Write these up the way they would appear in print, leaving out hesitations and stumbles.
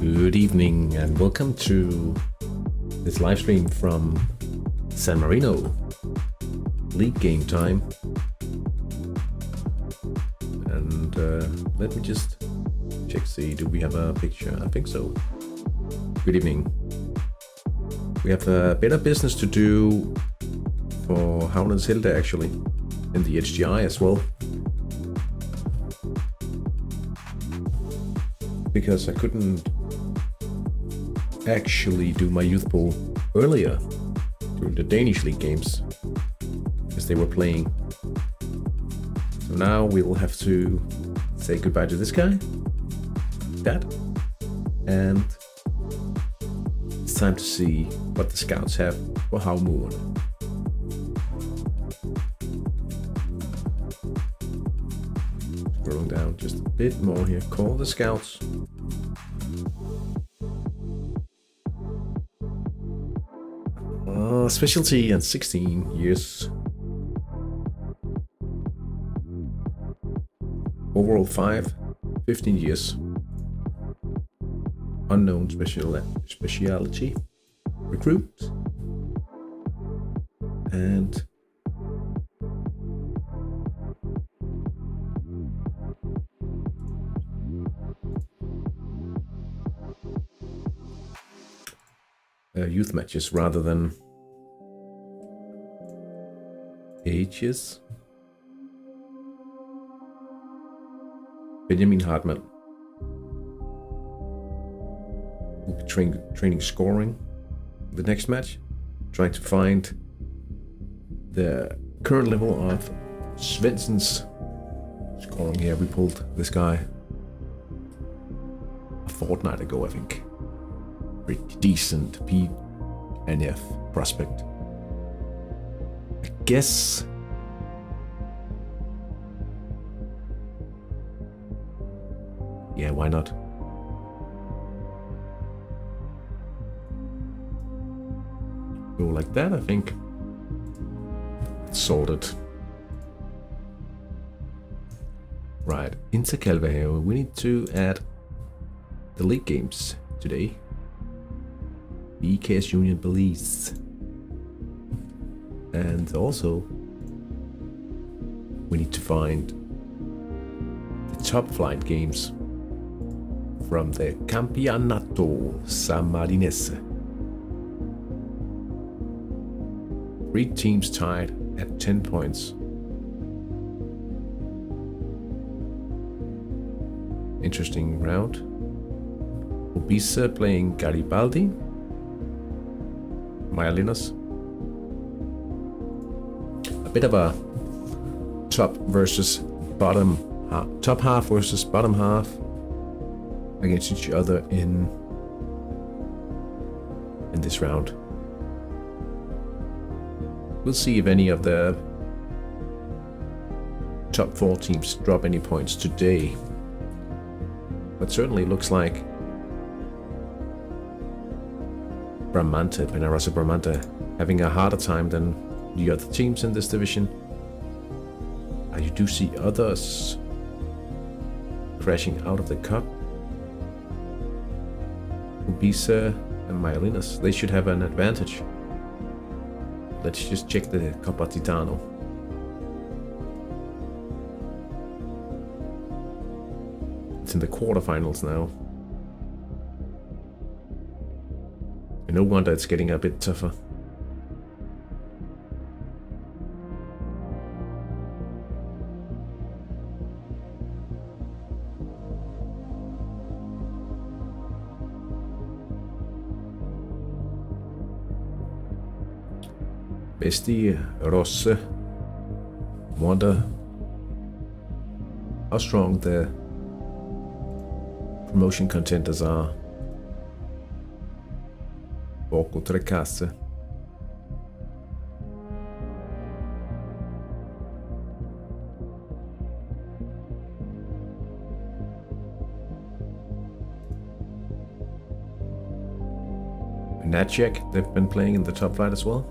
Good evening and welcome to this live stream from San Marino. League game time. And let me just check, see, do we have a picture? I think so. Good evening. We have a bit of business to do for Havnens Hilde actually, in the HGI as well. Because I couldn't actually do my youth pool earlier during the Danish league games because they were playing. So now we will have to say goodbye to this guy, that, and it's time to see what the scouts have for Havmoon. Scrolling down just a bit more here. Call the scouts. Specialty and 16 years. Overall 5, 15 years. Unknown specialty. Recruit. And youth matches rather than ages. Benjamin Hartmann will be training scoring the next match, trying to find the current level of Svensson's scoring here. We pulled this guy a fortnight ago, I think. Pretty decent PNF prospect. I guess yeah, why not? Go like that, I think. It's sorted. Right, Interkalvehave. We need to add the league games today. BKS Union Belize. And also, we need to find the top flight games from the Campionato Sammarinese. 3 teams tied at 10 points. Interesting round. Obisa playing Garibaldi. Myalinas. A bit of a top versus bottom half, top half versus bottom half against each other in this round. We'll see if any of the top 4 teams drop any points today, but certainly looks like Bramante, Benarossa Bramante, having a harder time than the other teams in this division. You do see others crashing out of the cup. Ubisa and Myalinas, they should have an advantage. Let's just check the Coppa Titano. It's in the quarterfinals now. And no wonder it's getting a bit tougher. Besti Rosse. Wonder how strong the promotion contenders are. Poco tre casse. Hattrick, they've been playing in the top flight as well.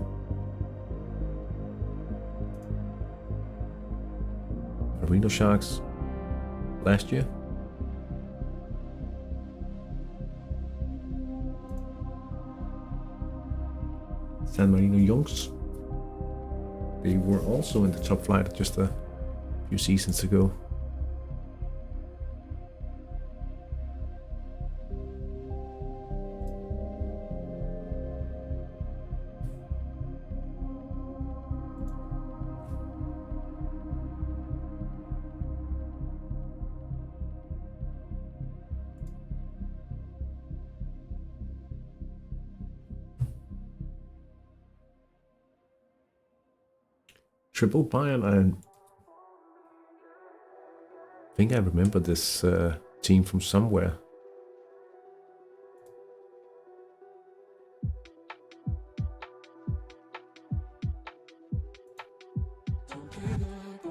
Marino Sharks last year. San Marino Youngs. They were also in the top flight just a few seasons ago. Triple Bayern, I think I remember this team from somewhere.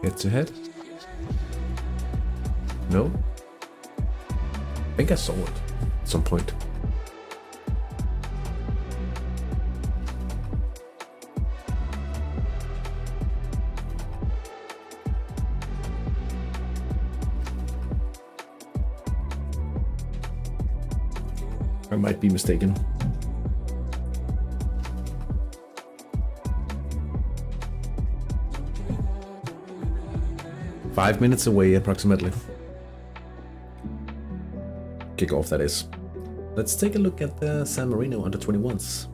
Head to head? No? I think I saw it at some point. I might be mistaken. Five minutes away, approximately. Kickoff, that is. Let's take a look at the San Marino under 21s.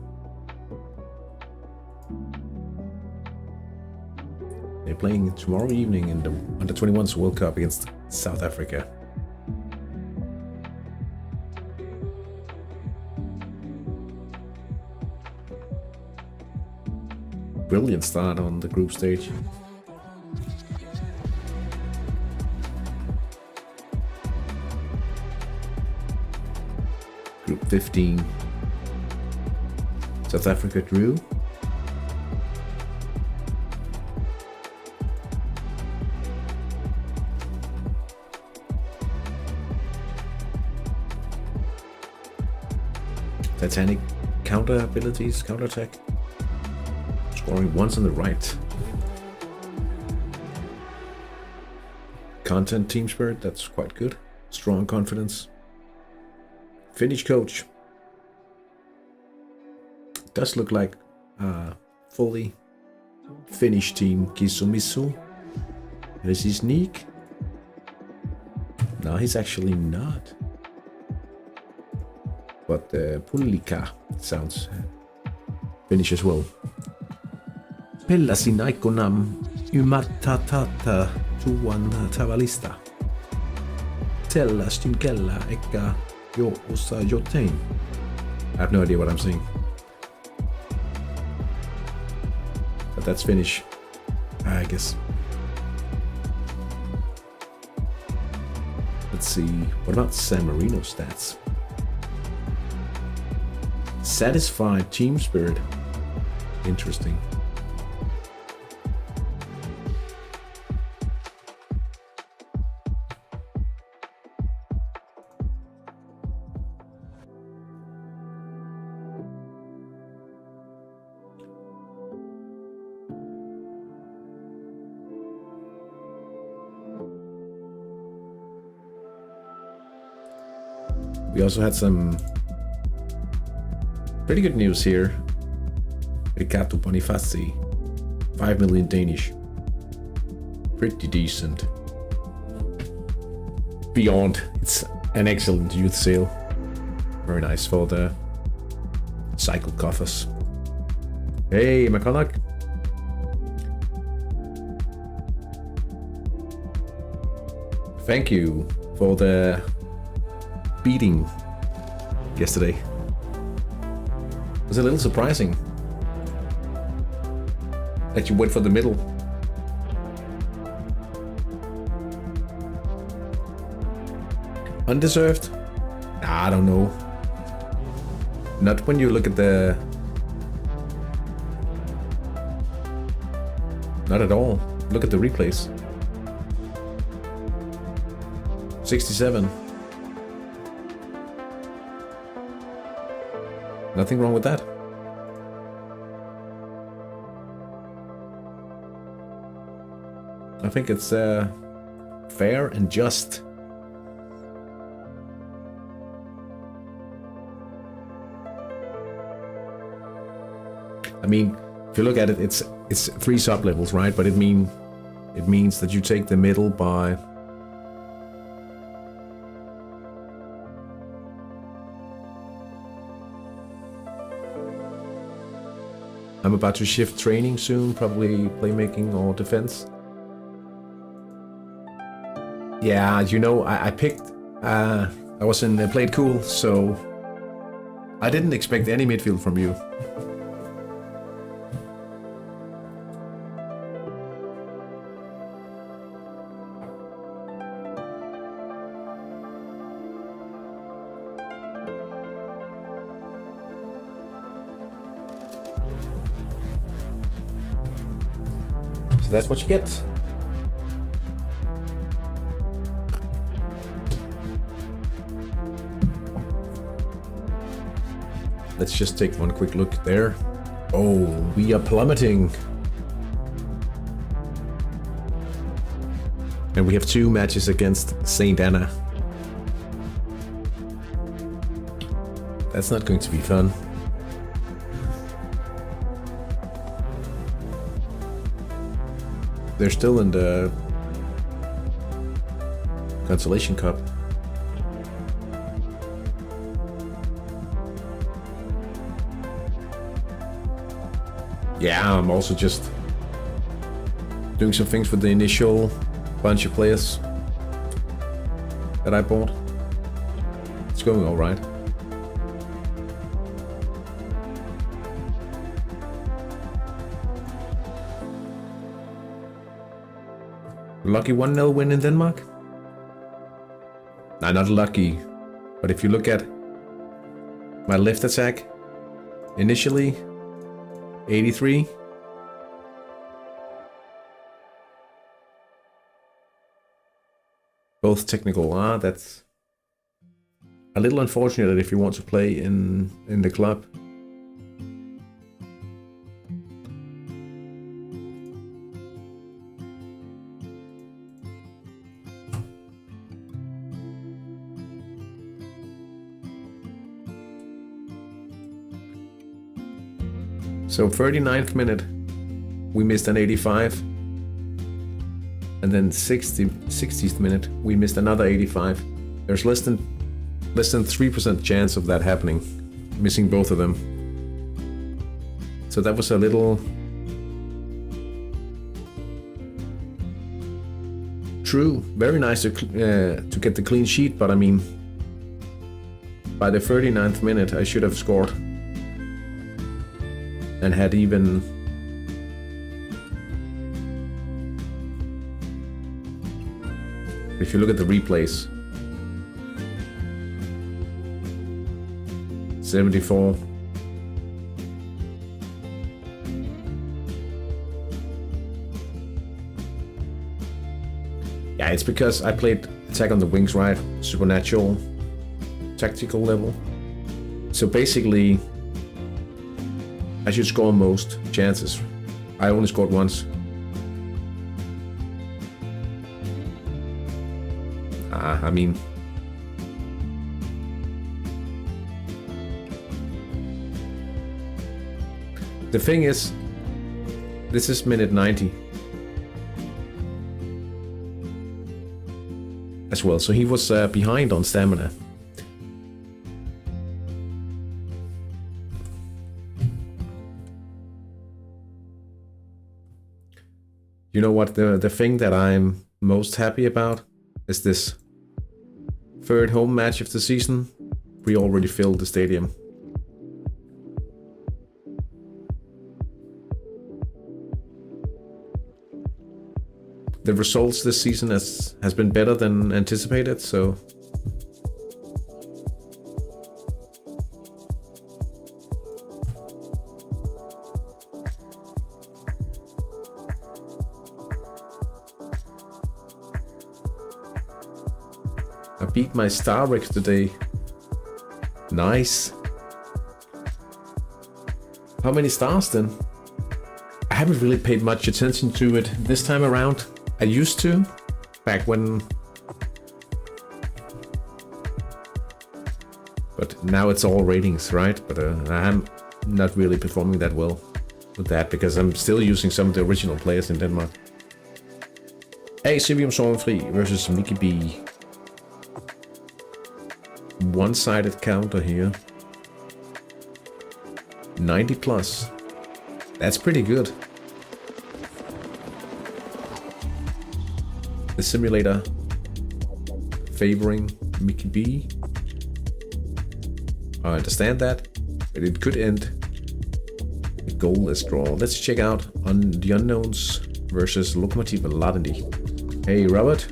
They're playing tomorrow evening in the under 21s World Cup against South Africa. Brilliant start on the group stage. Group 15. South Africa drew. Titanic counter abilities, counter attack. Scoring once on the right. Content, team spirit, that's quite good. Strong confidence. Finnish coach. Does look like a fully Finnish team. Kisumisu. Is he sneak? No, he's actually not. But Pullika sounds Finnish as well. Pellasin aikoinaan ymmärtämättä tuon tavallista. Sellaisten kellä eikä jo osaa jotain. I have no idea what I'm saying. But that's Finnish, I guess. Let's see, what about San Marino stats? Satisfied team spirit. Interesting. We also had some pretty good news here. Riccardo Bonifazi, 5 million Danish. Pretty decent. Beyond, it's an excellent youth sale. Very nice for the cycle coffers. Hey, McCulloch. Thank you for the beating yesterday. It was a little surprising that you went for the middle. Undeserved? I don't know. Not when you look at the... Not at all. Look at the replays. 67. Nothing wrong with that. I think it's fair and just. mean, if you look at it, it's 3 sub-levels, right? But it means that you take the middle by... I'm about to shift training soon, probably playmaking or defense. Yeah, you know, I picked... I was in played cool, so I didn't expect any midfield from you. So that's what you get. Let's just take one quick look there. Oh, we are plummeting. And we have 2 matches against St. Anna. That's not going to be fun. They're still in the Consolation Cup. Yeah, I'm also just doing some things with the initial bunch of players that I bought. It's going all right. Lucky 1-0 win in Denmark? Nah, not lucky. But if you look at my left attack, initially 83. Both technical. That's a little unfortunate if you want to play in the club. So 39th minute, we missed an 85. And then 60th minute, we missed another 85. There's less than 3% chance of that happening, missing both of them. So that was a little true. Very nice to get the clean sheet, but I mean, by the 39th minute, I should have scored. And had even if you look at the replays, 74. Yeah, it's because I played attack on the wings, right? Supernatural, tactical level. So basically, I should score most chances. I only scored once. I mean, the thing is, this is minute 90 as well, so he was behind on stamina. You know what, the thing that I'm most happy about is this 3rd home match of the season. We already filled the stadium. The results this season has been better than anticipated, so I beat my Hattrick today. Nice. How many stars then? I haven't really paid much attention to it this time around. I used to, back when... But now it's all ratings, right? But I'm not really performing that well. with that because I'm still using some of the original players in Denmark. A. Sivium Sorgenfri versus Mickey B. One-sided counter here. 90 plus. That's pretty good. The simulator favoring Mickey B. I understand that, but it could end a goalless draw. Let's check out on the unknowns versus Lokomotiv Ladendicht. Hey, Robert.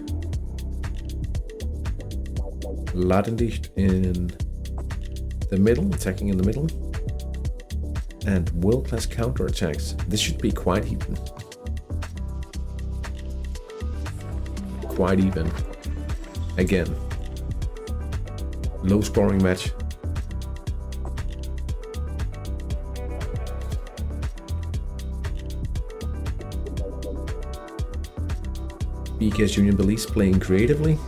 Ladendicht in the middle, attacking in the middle. And world-class counterattacks. This should be quite even. Quite even. Again. Low scoring match. BKS Union Belize playing creatively.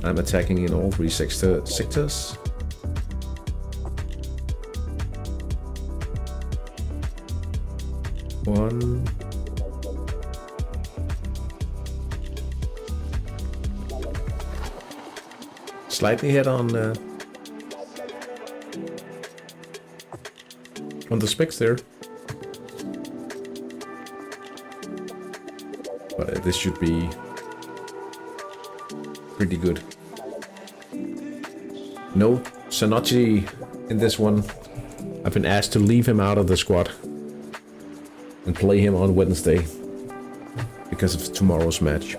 I'm attacking in all three sectors. One. Slightly ahead on the specs there. But this should be pretty good. No Sanochi in this one. I've been asked to leave him out of the squad and play him on Wednesday because of tomorrow's match.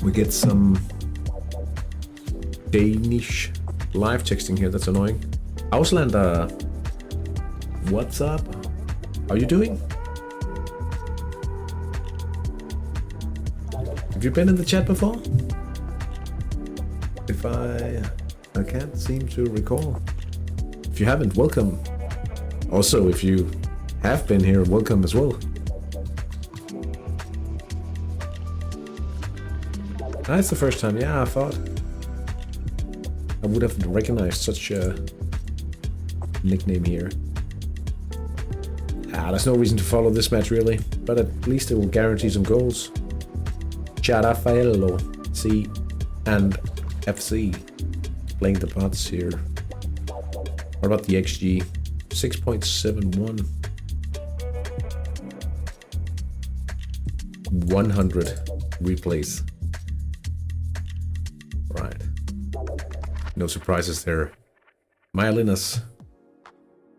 We get some Danish live texting here, that's annoying. Auslander, what's up? How are you doing? Have you been in the chat before? If I can't seem to recall. If you haven't, welcome. Also, if you have been here, welcome as well. That's the first time, yeah, I thought I would have recognized such a nickname here. There's no reason to follow this match really, but at least it will guarantee some goals. Charafaello, C and FC playing the parts here. What about the XG? 6.71. 100 replays. Right. No surprises there. Myelinas.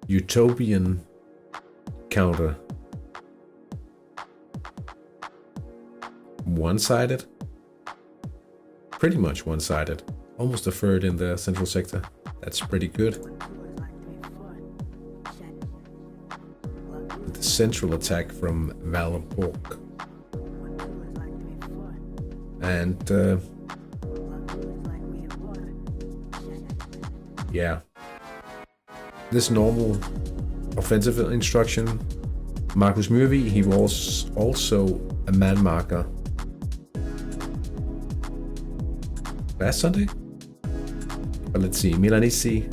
Utopian counter. One-sided. Pretty much one-sided. Almost a third in the central sector. That's pretty good. The central attack from Valpork. And yeah. This normal offensive instruction. Markus Myrvi, he was also a man marker last Sunday. But let's see, Milanese.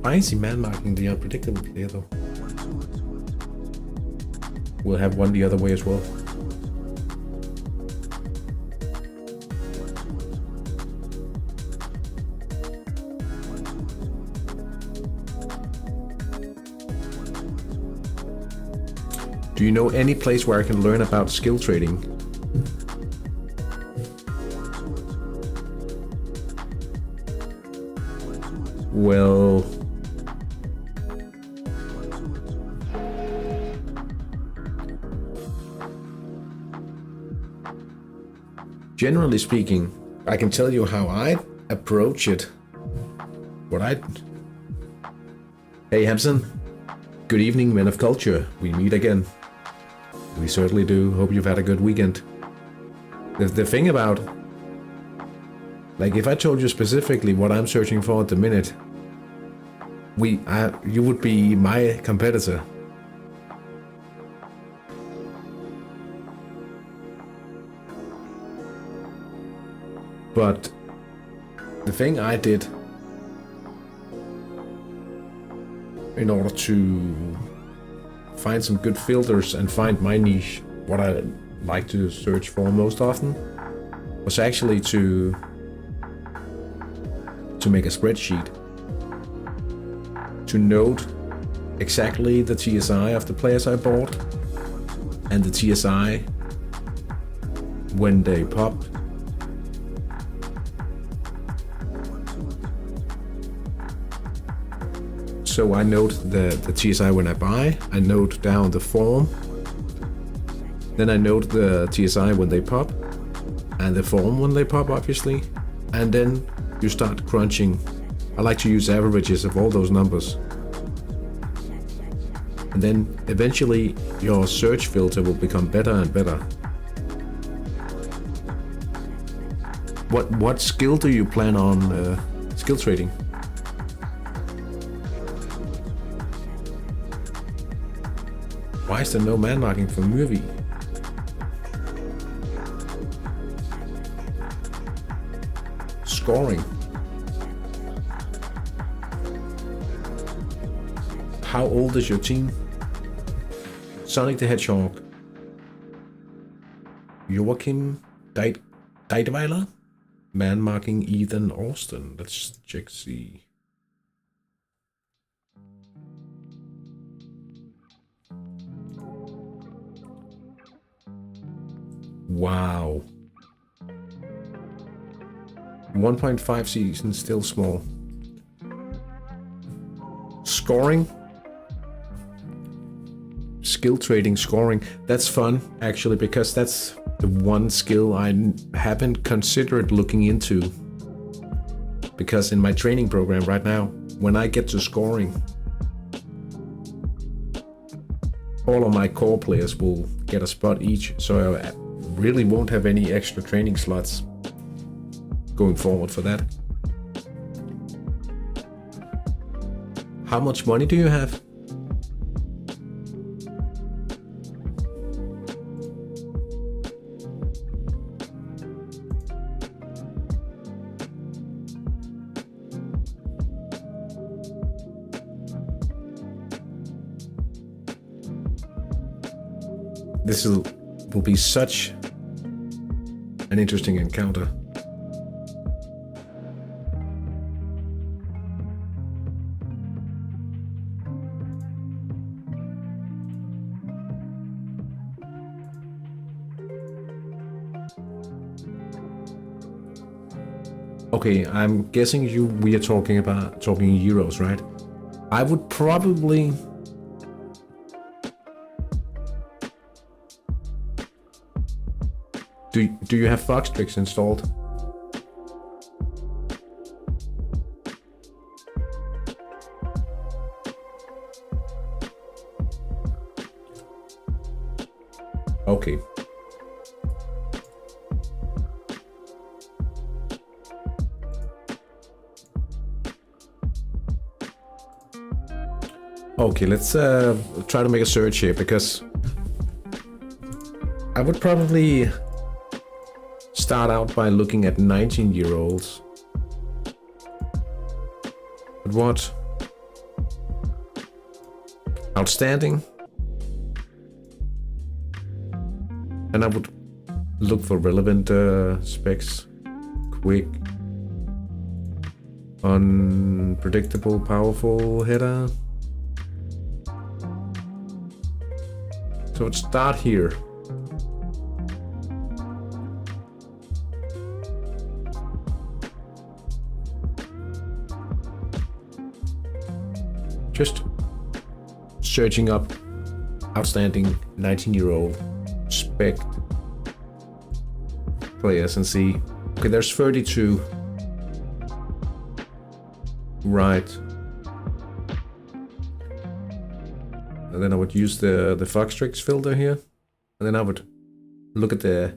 Why is he man marking the unpredictable player though? We'll have one the other way as well. Do you know any place where I can learn about skill trading? Well, generally speaking, I can tell you how I approach it. Hey Hampson, good evening, men of culture. We meet again. We certainly do. Hope you've had a good weekend. The thing about, like, if I told you specifically what I'm searching for at the minute, You would be my competitor. But the thing I did in order to find some good filters and find my niche, what I like to search for most often, was actually to make a spreadsheet to note exactly the TSI of the players I bought and the TSI when they popped. So I note the TSI when I buy, I note down the form, then I note the TSI when they pop, and the form when they pop, obviously, and then you start crunching. I like to use averages of all those numbers. And then eventually your search filter will become better and better. What skill do you plan on skill trading? Why is there no man marking for movie? Scoring. How old is your team? Sonic the Hedgehog. Joachim Deidweiler? Man marking Ethan Austin. Let's check see. Wow. 1.5 seasons, still small. Scoring. Skill trading scoring. That's fun, actually, because that's the one skill I haven't considered looking into. Because in my training program right now, when I get to scoring, all of my core players will get a spot each, so I really won't have any extra training slots going forward for that. How much money do you have? This will be such an interesting encounter. Okay, I'm guessing we are talking euros, right? I would probably Do you have Foxtrix installed? Okay. Okay, let's try to make a search here, because I would probably start out by looking at 19-year-olds. But what? Outstanding. And I would look for relevant specs. Quick. Unpredictable, powerful header. So let's start here. Just searching up outstanding 19-year-old spec players and see. Okay, there's 32. Right. And then I would use the Foxtrix filter here. And then I would look at the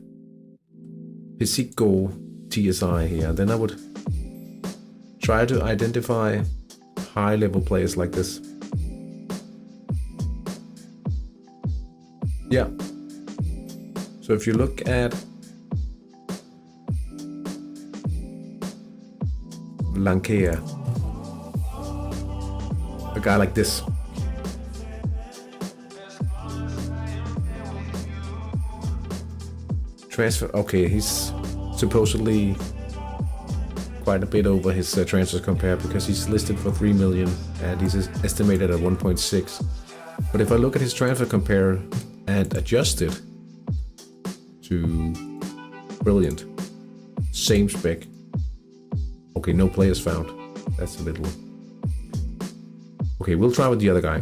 Physico TSI here. Then I would try to identify high level players like this. Yeah. So if you look at Lankea, a guy like this, transfer, okay, he's supposedly quite a bit over his transfers compare, because he's listed for 3 million and he's estimated at 1.6. But if I look at his transfer compare and adjust it to brilliant, same spec. Okay, no players found. That's a little... Okay, we'll try with the other guy.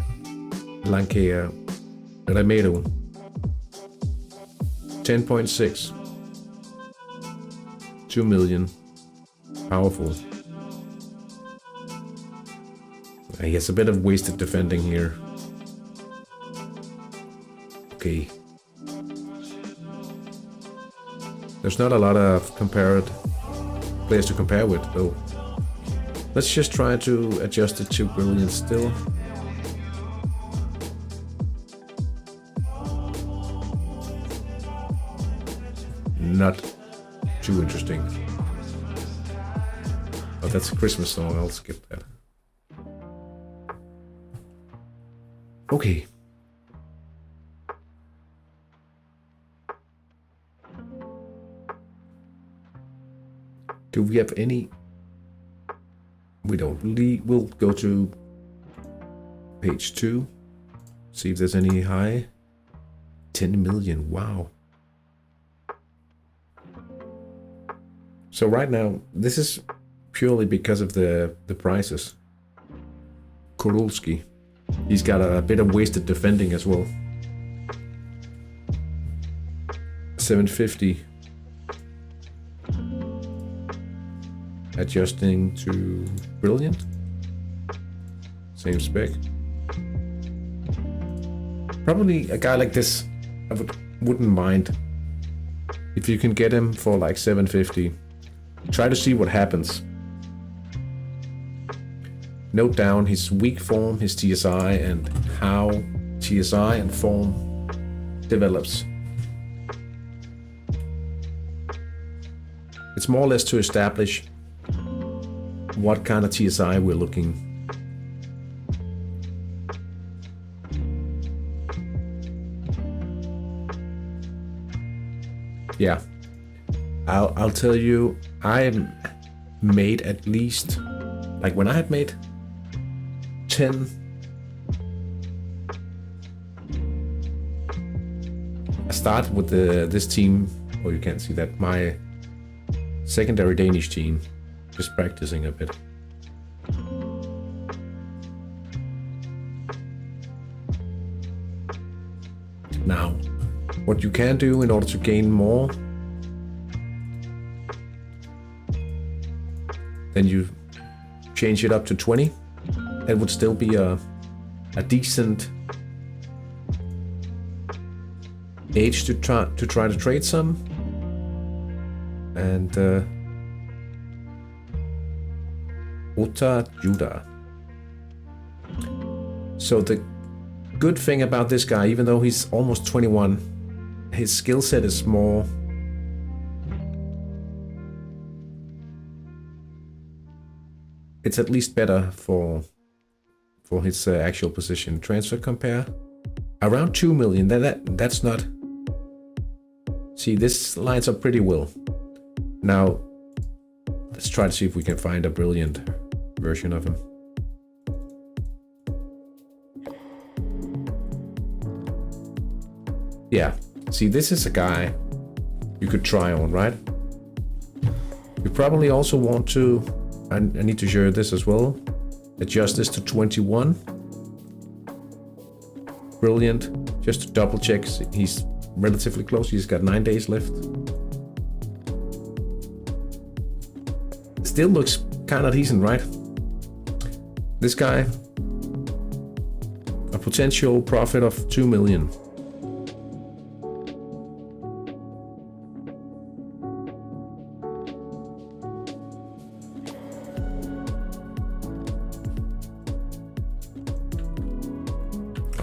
Lankea Remedo. 10.6. 2 million. Powerful. He has a bit of wasted defending here. Okay. There's not a lot of players to compare with, though. Let's just try to adjust it to brilliant still. Not too interesting. Oh, that's a Christmas song, I'll skip that. Okay. Do we have any? We don't. We'll go to page 2. See if there's any high. 10 million, wow. So right now, this is purely because of the prices. Kurulski. He's got a bit of wasted defending as well. 750. Adjusting to brilliant. Same spec. Probably a guy like this, I wouldn't mind if you can get him for like 750. Try to see what happens. Note down his weak form, his TSI, and how TSI and form develops. It's more or less to establish what kind of TSI we're looking. Yeah, I'll tell you, I made at least, like when I had made 10, I started with this team. Oh, you can't see that, my secondary Danish team, just practicing a bit. Now, what you can do in order to gain more, then you change it up to 20. It would still be a decent age to try to trade some. And Uta Judah. So the good thing about this guy, even though he's almost 21, his skill set is more it's at least better for his actual position. Transfer compare around 2 million. That's not. See, this lines up pretty well. Now let's try to see if we can find a brilliant version of him. Yeah, see, this is a guy you could try on, right? You probably also want to, I need to share this as well, adjust this to 21. Brilliant, just to double check, he's relatively close, he's got 9 days left. Still looks kind of decent, right? This guy, a potential profit of 2 million.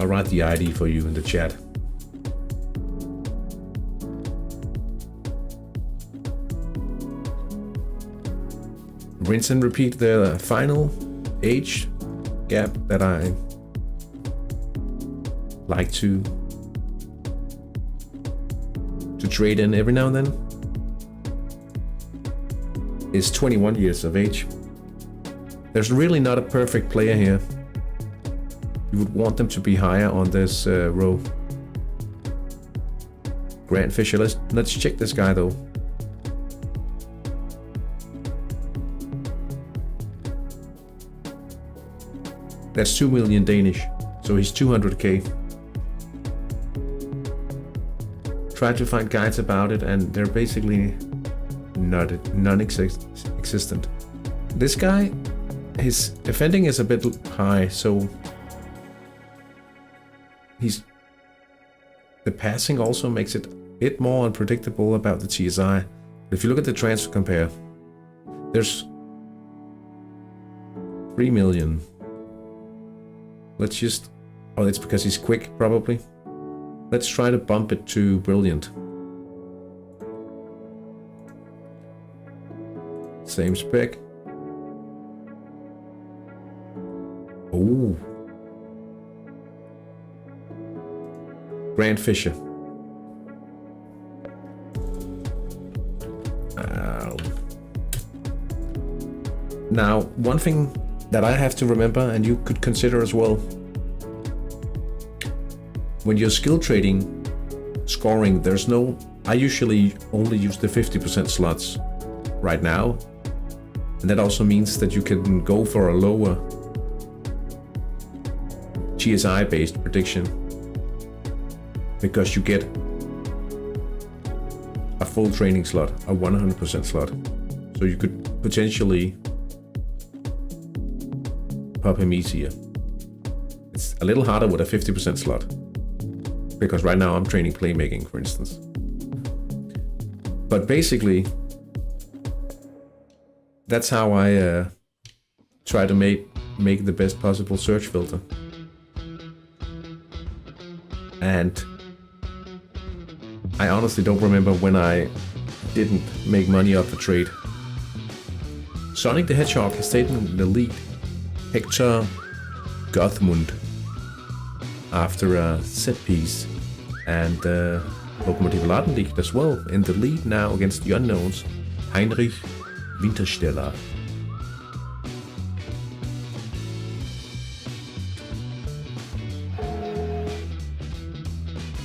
I'll write the ID for you in the chat. Rinse and repeat the final age gap that I like to trade in every now and then is 21 years of age. There's really not a perfect player here. You would want them to be higher on this row. Grant Fisher, let's check this guy though. That's 2 million Danish, so he's 200k. Try to find guides about it and they're basically non-existent. This guy, his defending is a bit high, so the passing also makes it a bit more unpredictable about the TSI. If you look at the transfer compare, there's 3 million. Let's just, oh, it's because he's quick probably. Let's try to bump it to brilliant. Same spec. Oh. Grant Fisher. Now, one thing that I have to remember, and you could consider as well, when you're skill trading, scoring, there's no, I usually only use the 50% slots right now. And that also means that you can go for a lower GSI based prediction because you get a full training slot, a 100% slot. So you could potentially pop him easier. It's a little harder with a 50% slot because right now I'm training playmaking, for instance. But basically, that's how I try to make the best possible search filter. And I honestly don't remember when I didn't make money off the trade. Sonic the Hedgehog has taken the lead. Hector Gothmund after a set piece, and Lokomotiv Ladenlicht as well in the lead now against the unknowns, Heinrich Wintersteller.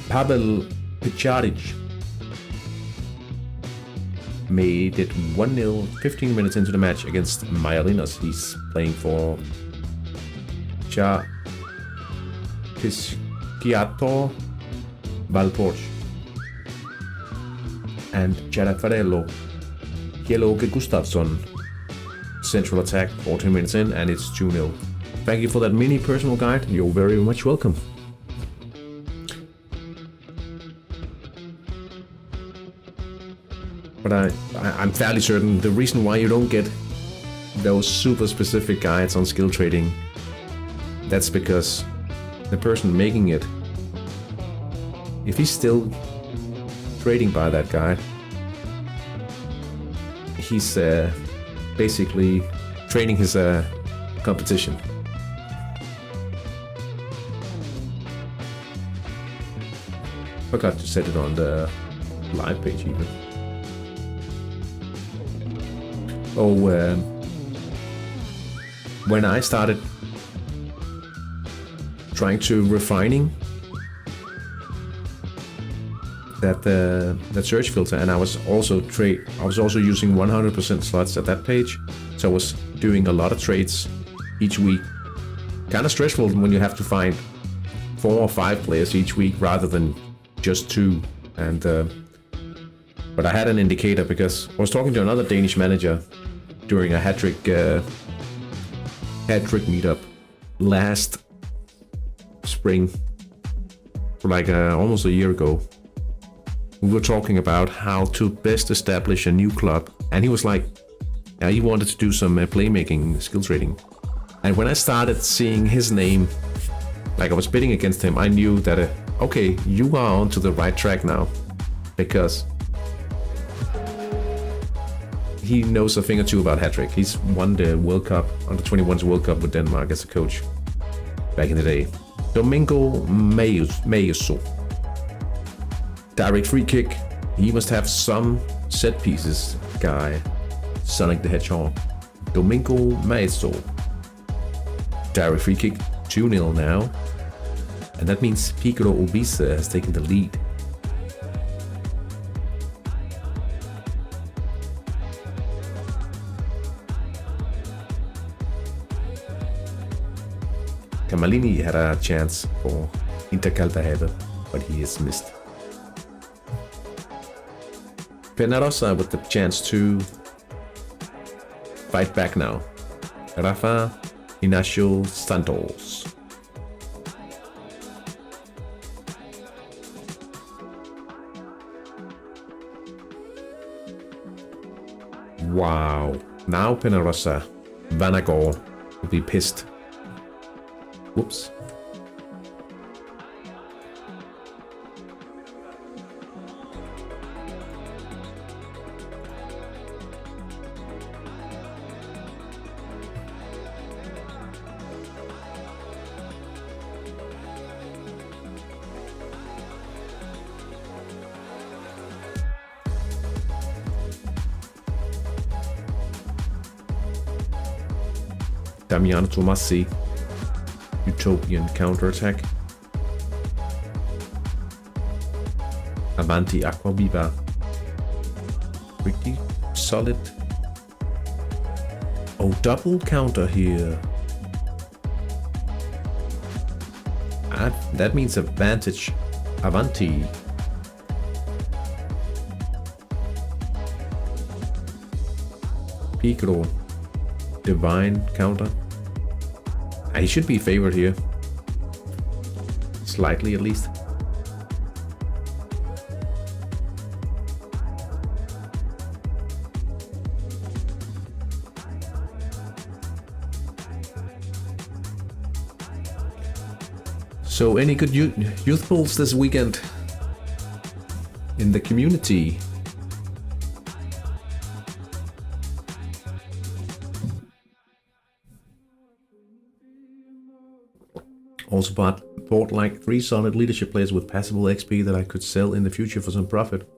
Pavel Picharic made it 1-0 15 minutes into the match against Majalinas. He's playing for Pisciato Valporch. And Jadafarello Kjeloge Gustafsson, central attack, 14 minutes in, and it's 2-0. Thank you for that mini personal guide. You're very much welcome. But I'm fairly certain the reason why you don't get those super specific guides on skill trading, that's because the person making it, if he's still trading by that guide, he's basically training his competition. Forgot to set it on the live page even. When I started trying to refining that search filter, and I was also using 100% slots at that page, so I was doing a lot of trades each week. Kind of stressful when you have to find 4 or 5 players each week rather than just 2. And but I had an indicator because I was talking to another Danish manager during a Hattrick meetup last spring, like almost a year ago. We were talking about how to best establish a new club, and he was like, he wanted to do some playmaking skill trading. And when I started seeing his name like I was bidding against him, I knew that, okay, you are onto the right track now, because he knows a thing or two about Hattrick. He's won the World Cup, under 21's World Cup with Denmark as a coach back in the day. Domingo Mayoso. Direct free kick. He must have some set pieces guy. Sonic the Hedgehog. Domingo Mayoso. Direct free kick. 2-0 now. And that means Piccolo Obisa has taken the lead. Kamalini had a chance for Intercaltahave, but he is missed. Penarosa with the chance to fight back now. Rafa Ignacio Santos. Wow. Now Penarosa, Vanagor will be pissed. Whoops. Damiano Tomassi. Utopian counterattack. Avanti Aquaviva. Pretty solid. Oh, double counter here. That means advantage. Avanti. Piccolo. Divine counter. He should be favored here. Slightly at least. So any good youth polls this weekend in the community? Also bought like 3 solid leadership players with passable XP that I could sell in the future for some profit.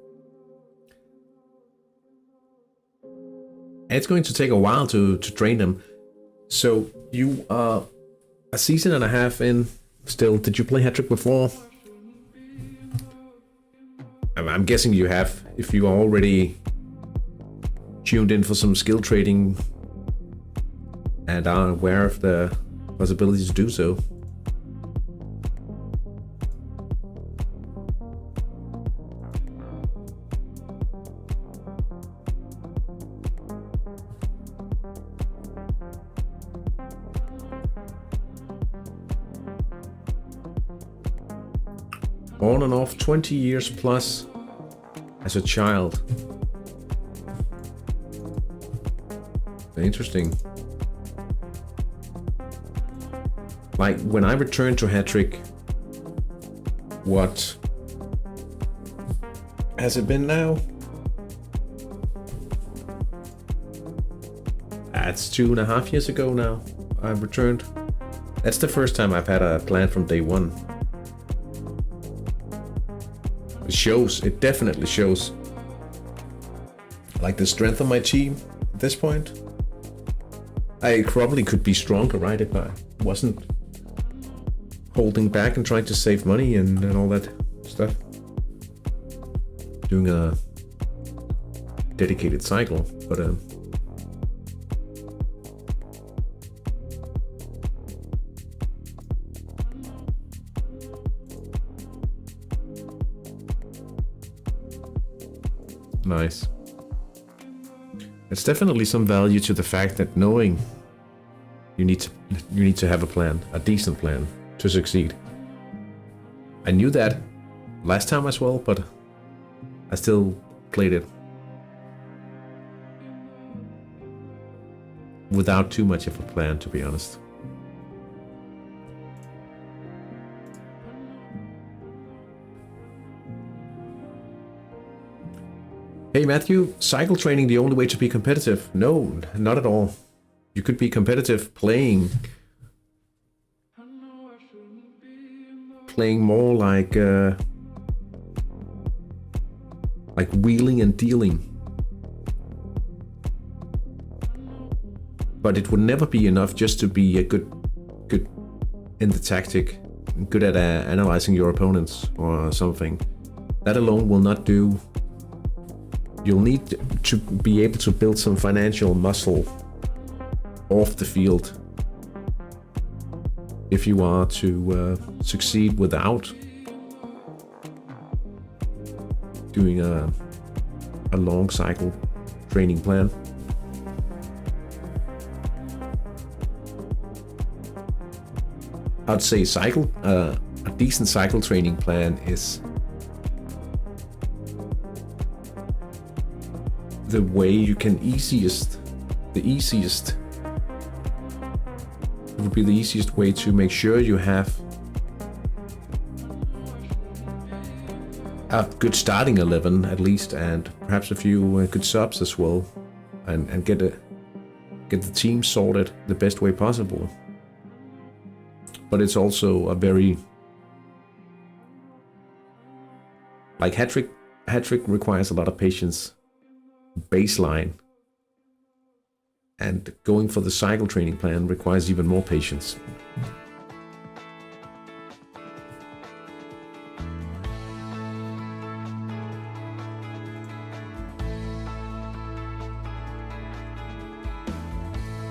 It's going to take a while to train them. So you are a season and a half in still. Did you play Hattrick before? I'm guessing you have, if you are already tuned in for some skill trading and are aware of the possibilities to do so. On and off 20 years plus as a child. Interesting. Like when I returned to Hattrick, what has it been now? That's 2.5 years ago now I've returned. That's the first time I've had a plan from day one. It shows, it definitely shows. Like the strength of my team at this point. I probably could be stronger, right, if I wasn't holding back and trying to save money and all that stuff. Doing a dedicated cycle, but nice. It's definitely some value to the fact that knowing you need to have a plan, a decent plan to succeed. I knew that last time as well, but I still played it without too much of a plan, to be honest. Hey Matthew, cycle training the only way to be competitive? No, not at all. You could be competitive playing more like wheeling and dealing. But it would never be enough just to be a good in the tactic, good at analyzing your opponents or something. That alone will not do. You'll need to be able to build some financial muscle off the field if you are to succeed without doing a long cycle training plan. I'd say a decent cycle training plan is the way you can it would be the easiest way to make sure you have a good starting 11 at least, and perhaps a few good subs as well, and get the team sorted the best way possible. But it's also a very, like Hattrick requires a lot of patience baseline, and going for the cycle training plan requires even more patience.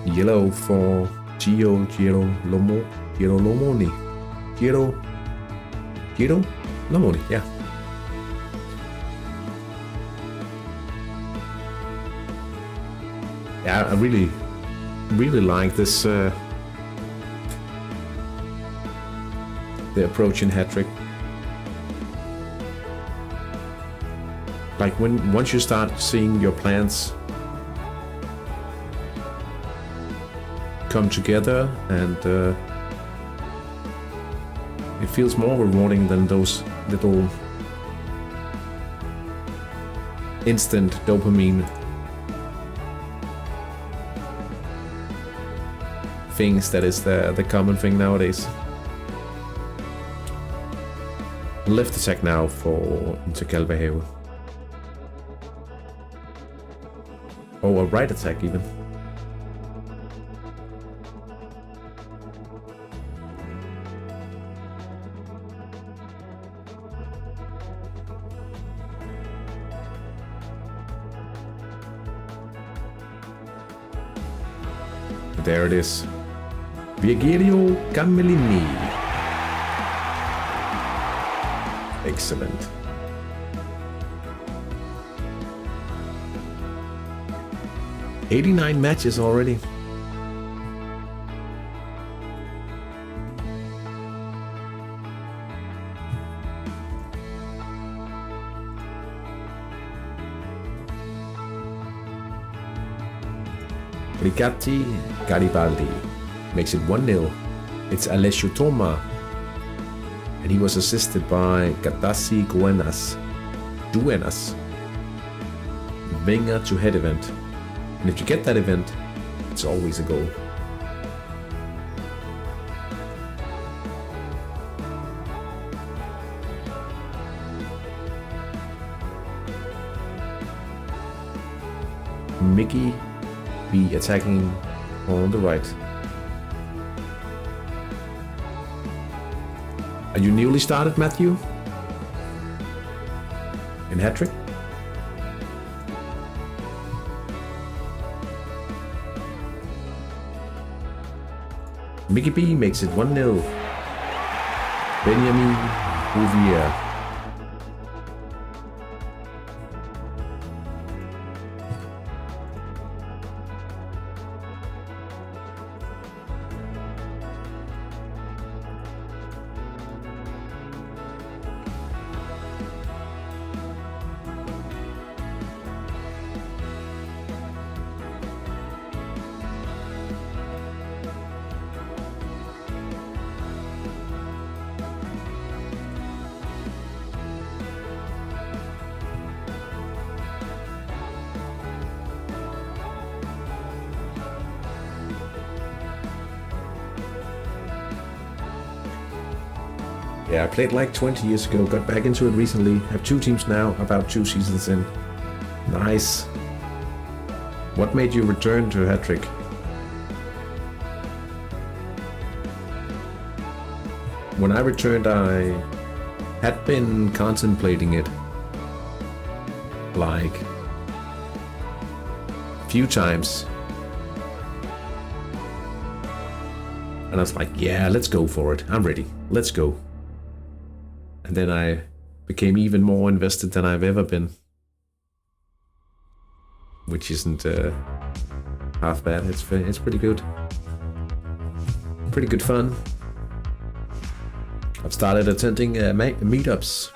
Yellow for Giro Lomoni, yeah. Yeah, I really like this the approach in Hattrick. Like once you start seeing your plans come together, and it feels more rewarding than those little instant dopamine things that is the common thing nowadays. Left attack now for Interkalvehave. Or a right attack even. There it is. Virgilio Camellini. Excellent. "89 matches already. Ricatti Garibaldi makes it 1-0. It's Alessio Toma, and he was assisted by Gattasi Duenas. Wenger to head event. And if you get that event, it's always a goal. Mickey be attacking on the right. Are you newly started, Matthew? In Hattrick? Mickey B makes it 1-0. Benjamin Bouvier. Yeah, I played like 20 years ago, got back into it recently. Have 2 teams now, about 2 seasons in. Nice. What made you return to Hattrick? When I returned, I had been contemplating it like a few times. And I was like, yeah, let's go for it. I'm ready. Let's go. And then I became even more invested than I've ever been. Which isn't half bad. It's pretty good. Pretty good fun. I've started attending meetups.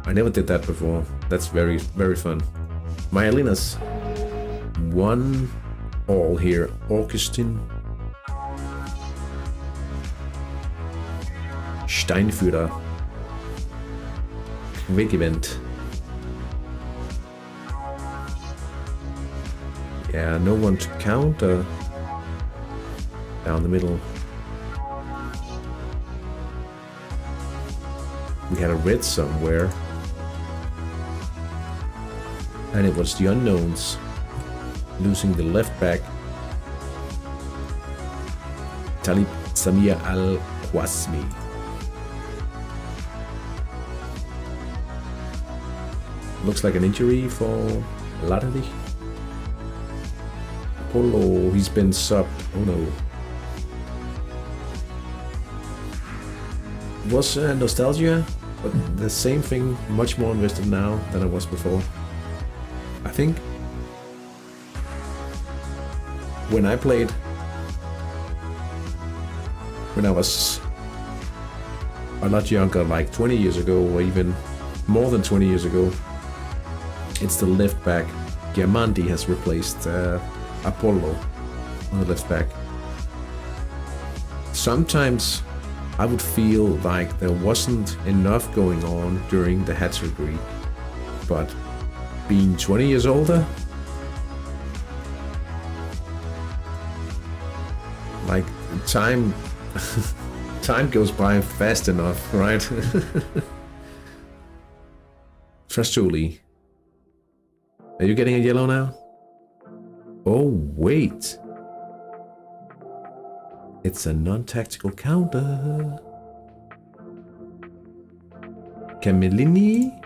I never did that before. That's very, very fun. Myelinas. 1-all here. Augustin. Steinführer. Quick event. Yeah, no one to counter. Down the middle. We had a red somewhere. And it was the unknowns. Losing the left back. Talib Samir Al-Qasmi. Looks like an injury for Latterly. Polo, he's been subbed. Oh no. Was nostalgia, but the same thing, much more invested now than I was before. I think when I played, when I was a lot younger, like 20 years ago, or even more than 20 years ago, it's the left back. Giamandi has replaced Apollo on the left back. Sometimes I would feel like there wasn't enough going on during the Hattrick week, but being 20 years older, like time goes by fast enough, right? Trustuli. Are you getting a yellow now? Oh, wait. It's a non-tactical counter. Camillini?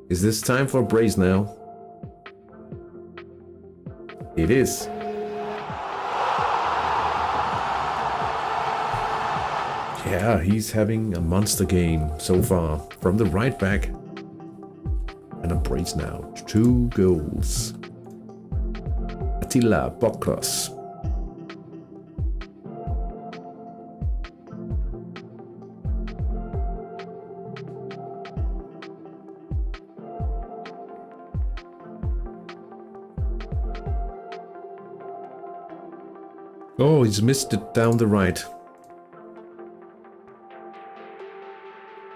Is this time for a brace now? It is. Yeah, he's having a monster game so far. From the right back. And a brace now. 2 goals. Attila Bokros. Oh, he's missed it down the right.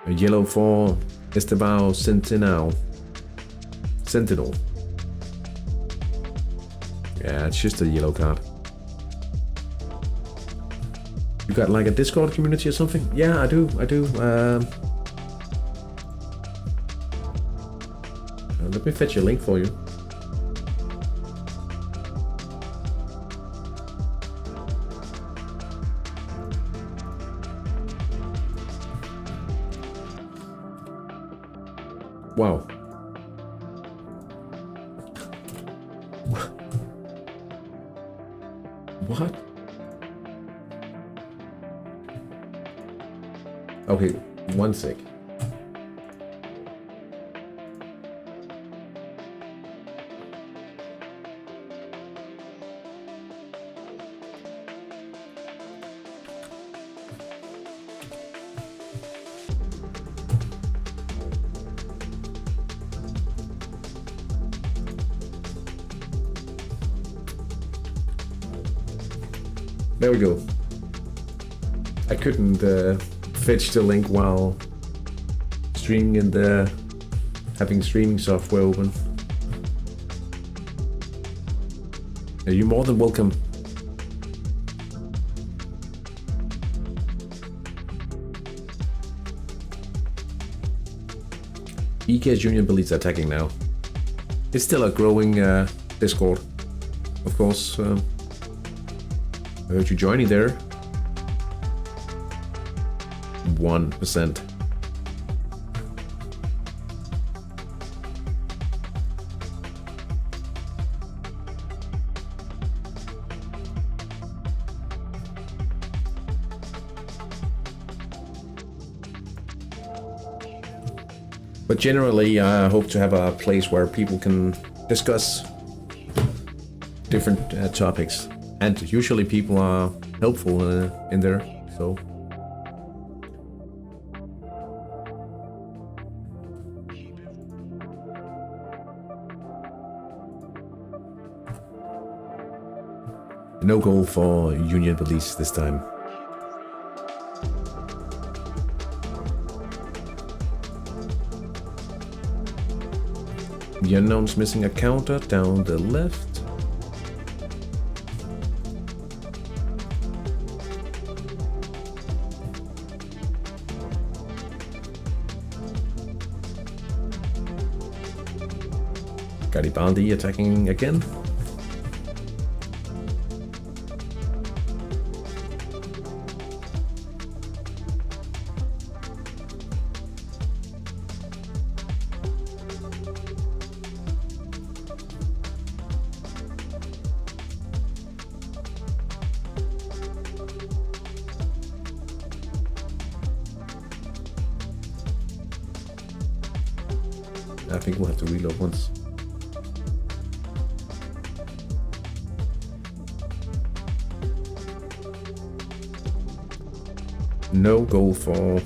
A yellow for Estevao Sentinel. Yeah, it's just a yellow card. You got like a Discord community or something? Yeah, I do. Let me fetch a link for you. Wow. What? Okay, one sec. There we go. I couldn't fetch the link while streaming and having streaming software open. You're more than welcome. EK's Union Police attacking now. It's still a growing Discord, of course. I heard you joining there. 1%. But generally, I hope to have a place where people can discuss different topics, and usually people are helpful in there. So no goal for Union Police this time. The unknown's missing a counter down the left. Garibaldi attacking again. I think we'll have to reload once. No goal for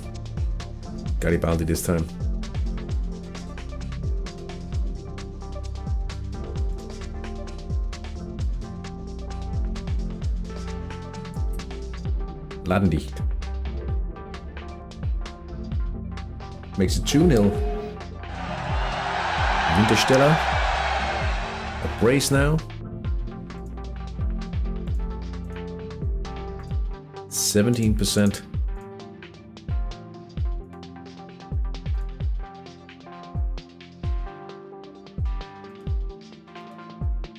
Garibaldi this time. Ladendicht. Makes it 2-0. Wintersteller. A brace now. 17%.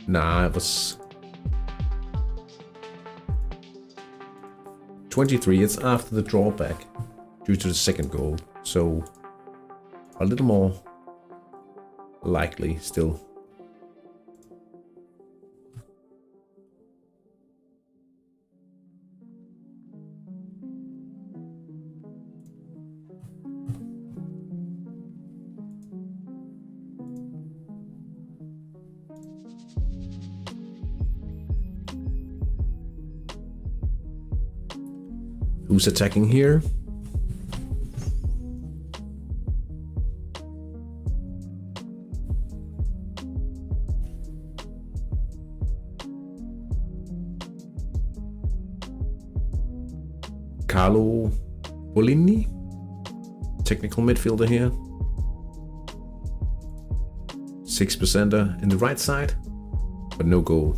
Nah, it was 23. It's after the drawback due to the second goal, so a little more likely still. Who's attacking here? Carlo Bolini, technical midfielder here. 6%er in the right side, but no goal.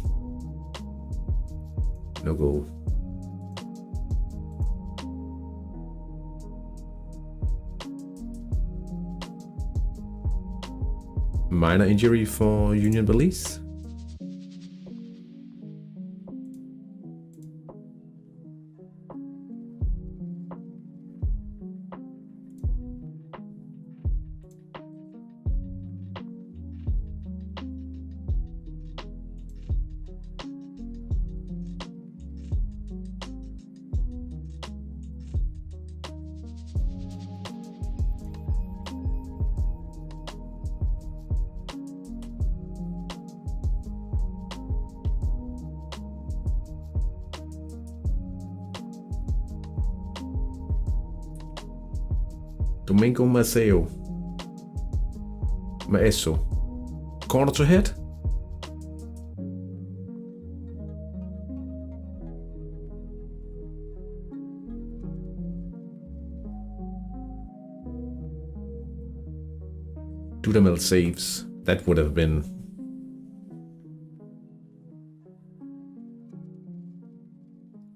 No goal. Minor injury for Union Police. Domingo Maceo. Maeso. Corner to hit. Dudamel saves. That would have been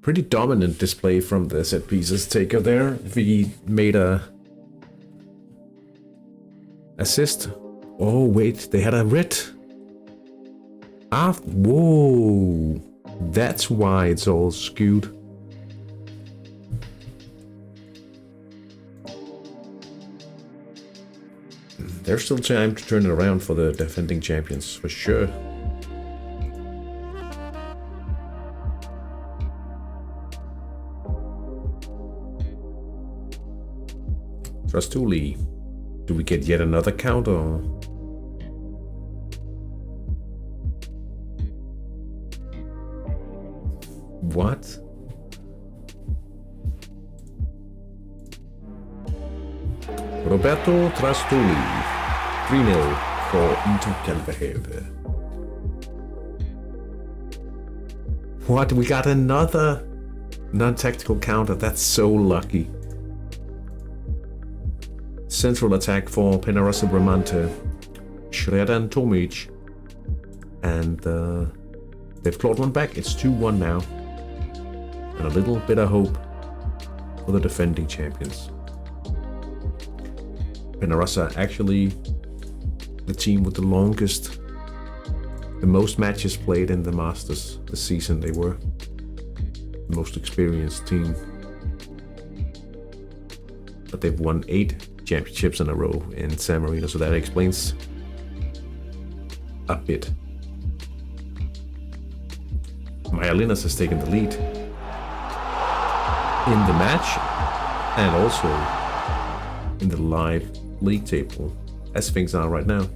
pretty dominant display from the set pieces taker there. If he made a Assist. Oh, wait, they had a red. Ah, whoa. That's why it's all skewed. There's still time to turn it around for the defending champions, for sure. Trustuli. Do we get yet another counter? What? Roberto Trastulli. 3-0 for Inter Calvehave. What? We got another non-tactical counter. That's so lucky. Central attack for Penarasa Bramante, Shredan Tomic, and they've clawed one back. It's 2-1 now, and a little bit of hope for the defending champions. Penarasa actually the team with the longest, the most matches played in the Masters this season. They were the most experienced team, but they've won 8 championships in a row in San Marino, so that explains a bit. Myalinas has taken the lead in the match and also in the live league table as things are right now.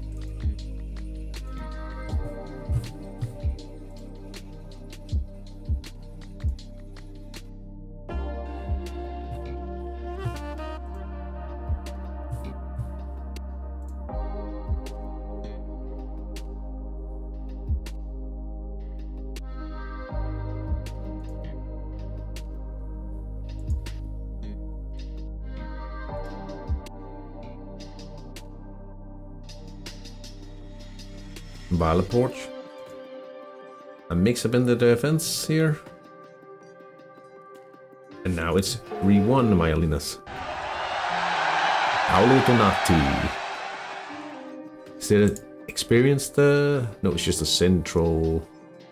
Valeport. A mix-up in the defense here. And now it's 3-1 Myalinas. Paolo Donati. Is it experienced? No, it's just a central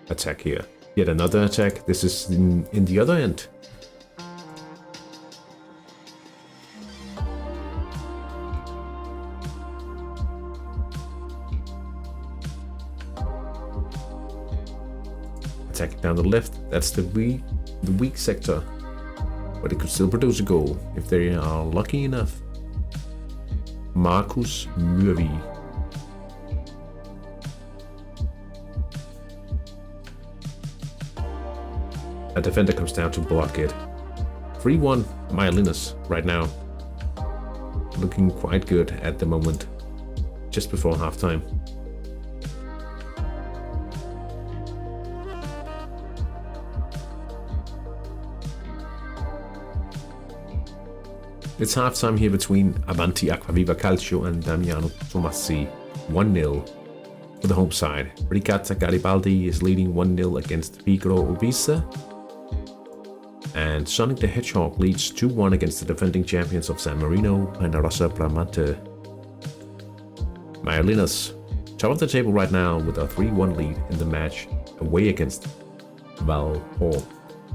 attack here. Yet another attack. This is in the other end. Attack down the left, that's the weak sector. But it could still produce a goal if they are lucky enough. Marcus Murvi. A defender comes down to block it. 3-1 Myalinas right now. Looking quite good at the moment. Just before halftime. It's halftime here between Avanti Acquaviva Calcio and Damiano Tomassi. 1-0 for the home side. Riccardo Garibaldi is leading 1-0 against Vigoro Ubisa. And Sonic the Hedgehog leads 2-1 against the defending champions of San Marino, Penarasa Bramante. Myalinas, top of the table right now with a 3-1 lead in the match away against Val Hall.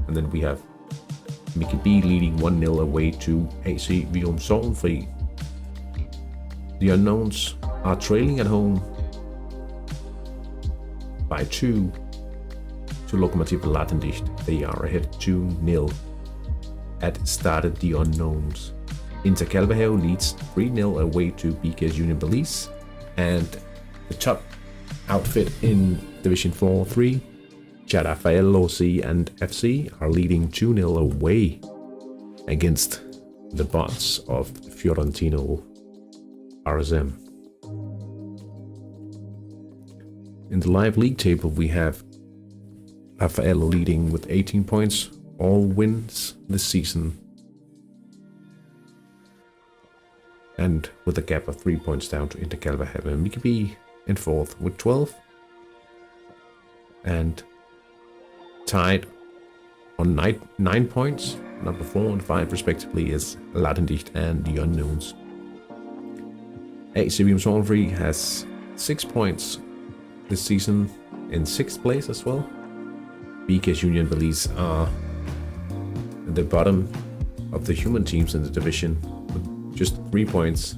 And then we have Mickey B leading 1-0 away to AC Vium Sorgenfri. The Unknowns are trailing at home by 2 to Lokomotiv Ladendicht. They are ahead 2-0 at Started the Unknowns. Inter Calvehave leads 3-0 away to BKS Union Belize. And the top outfit in Division 4-3, Rafael OC and FC are leading 2-0 away against the bots of Fiorentino RSM. In the live league table we have Rafael leading with 18 points, all wins this season, and with a gap of 3 points down to Inter Calvehave. And Mickey B in 4th with 12, and tied on 9 points, number 4 and 5 respectively, is Ladendicht and the Unknowns. AC Williams Free has 6 points this season in 6th place as well. BK's Union Belize are at the bottom of the human teams in the division with just 3 points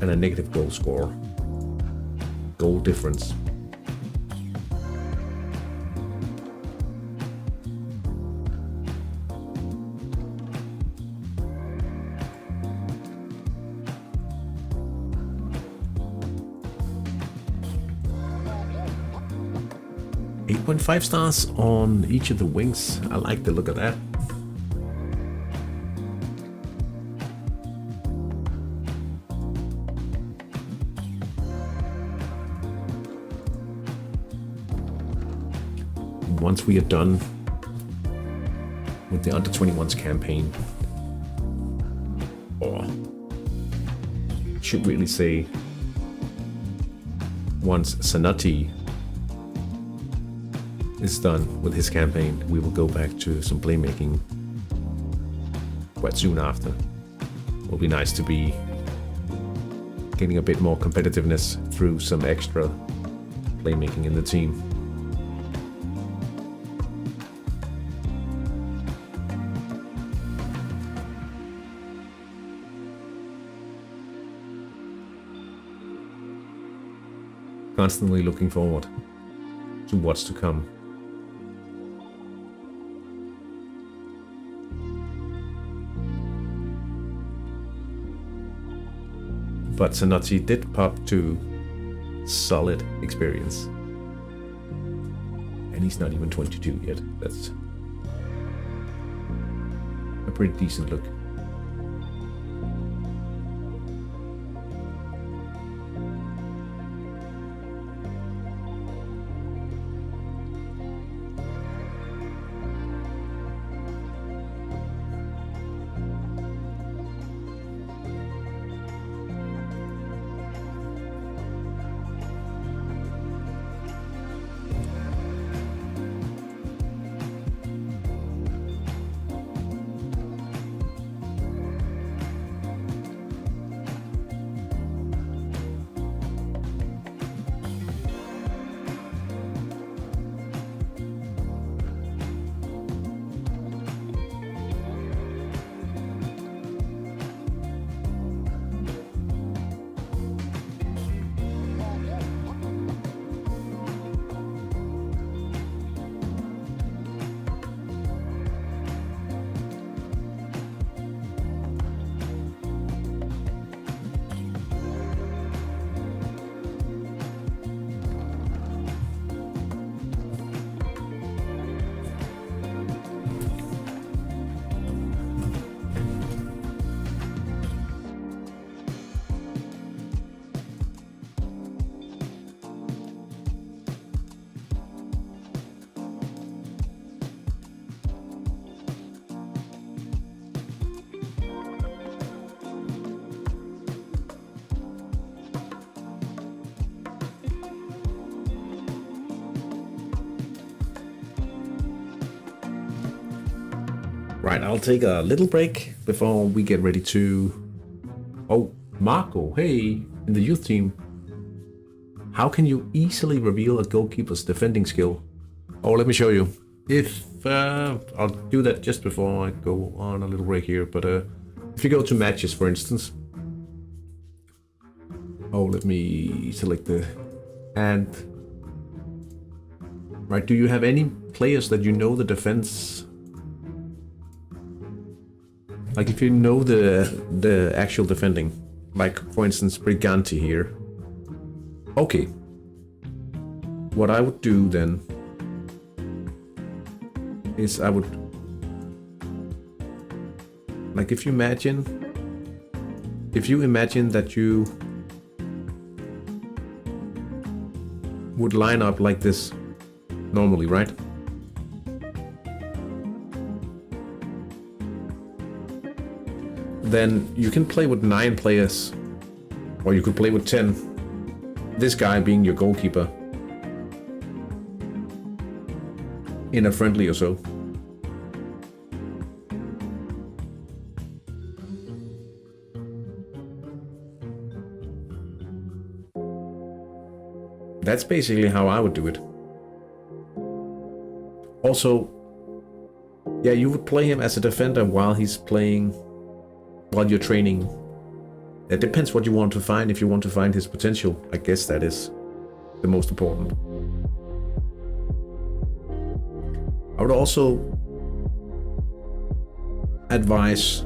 and a negative goal difference. .5 stars on each of the wings. I like the look of that. Once we are done with the under 21s campaign, or should really say once Sanati is done with his campaign, we will go back to some playmaking quite soon after. It will be nice to be getting a bit more competitiveness through some extra playmaking in the team. Constantly looking forward to what's to come. But Sanati did pop to solid experience. And he's not even 22 yet. That's a pretty decent look. Right, I'll take a little break before we get ready to... Oh, Marco, hey, in the youth team. How can you easily reveal a goalkeeper's defending skill? Oh, let me show you. I'll do that just before I go on a little break here, but if you go to matches, for instance. Oh, let me select the... And... Right, do you have any players that you know the defense... Like if you know the actual defending, like for instance Briganti here. Okay. What I would do then is I would, like if you imagine that you would line up like this normally, right? Then you can play with 9 players, or you could play with 10. This guy being your goalkeeper in a friendly or so. That's basically how I would do it. Also, yeah, you would play him as a defender while you're training. It depends what you want to find. If you want to find his potential, I guess that is the most important. I would also advise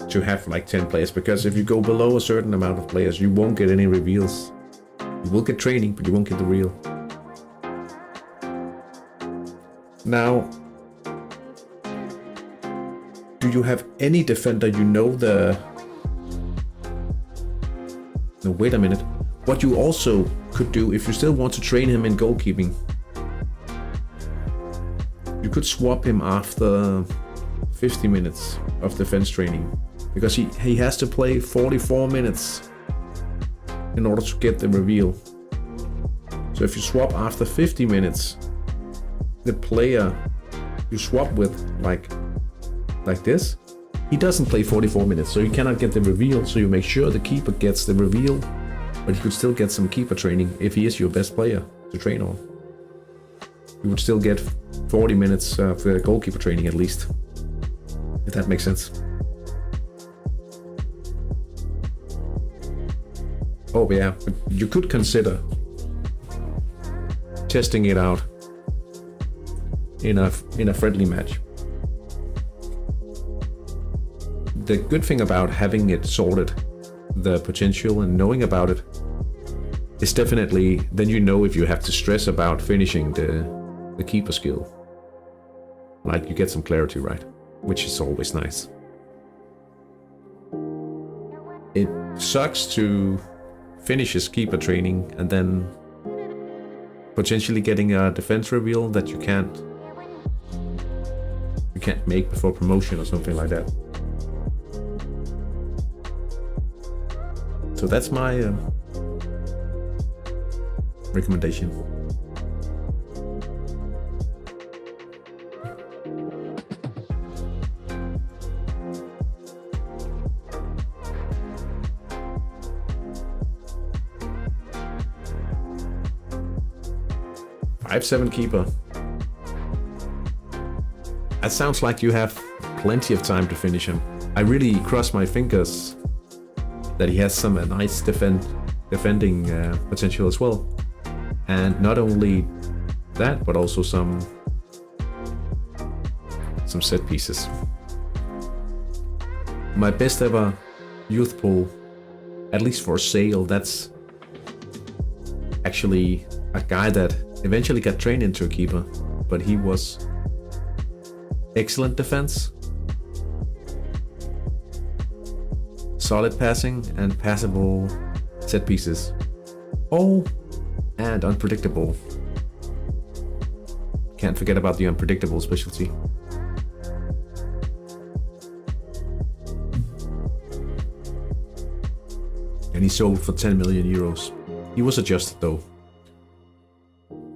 to have like 10 players, because if you go below a certain amount of players, you won't get any reveals. You will get training, but you won't get the real. Now, do you have any defender you know the... No, wait a minute. What you also could do, if you still want to train him in goalkeeping, you could swap him after 50 minutes of defense training, because he has to play 44 minutes in order to get the reveal. So if you swap after 50 minutes, the player you swap with, like this, he doesn't play 44 minutes, so you cannot get the reveal. So you make sure the keeper gets the reveal, but you could still get some keeper training if he is your best player to train on. You would still get 40 minutes of goalkeeper training at least, if that makes sense. Oh yeah, but you could consider testing it out in a friendly match. The good thing about having it sorted, the potential and knowing about it, is definitely then you know if you have to stress about finishing the keeper skill. Like you get some clarity, right? Which is always nice. It sucks to finish his keeper training and then potentially getting a defense reveal that you can't make before promotion or something like that. So that's my recommendation. .57 keeper. That sounds like you have plenty of time to finish him. I really cross my fingers that he has some nice defending potential as well. And not only that, but also some set pieces. My best ever youth pool, at least for sale, that's actually a guy that eventually got trained into a keeper, but he was excellent defense, solid passing, and passable set pieces. Oh, and unpredictable. Can't forget about the unpredictable specialty. And he sold for 10 million euros. He was adjusted though.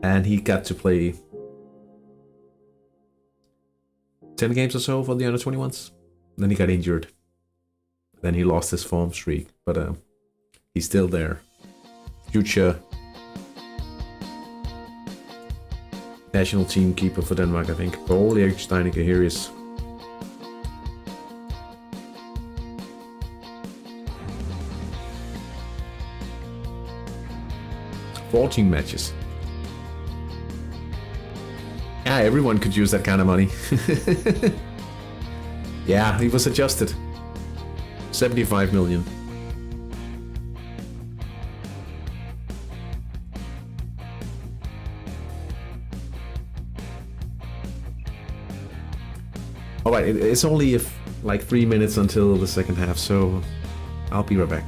And he got to play 10 games or so for the under-21s. Then he got injured. Then he lost his form streak, but he's still there. Future national team keeper for Denmark, I think. Paul Erik Steinicke, here he is. "14 matches. Yeah, everyone could use that kind of money. Yeah, he was adjusted. 75 million. Alright, it's only like 3 minutes until the second half, so I'll be right back.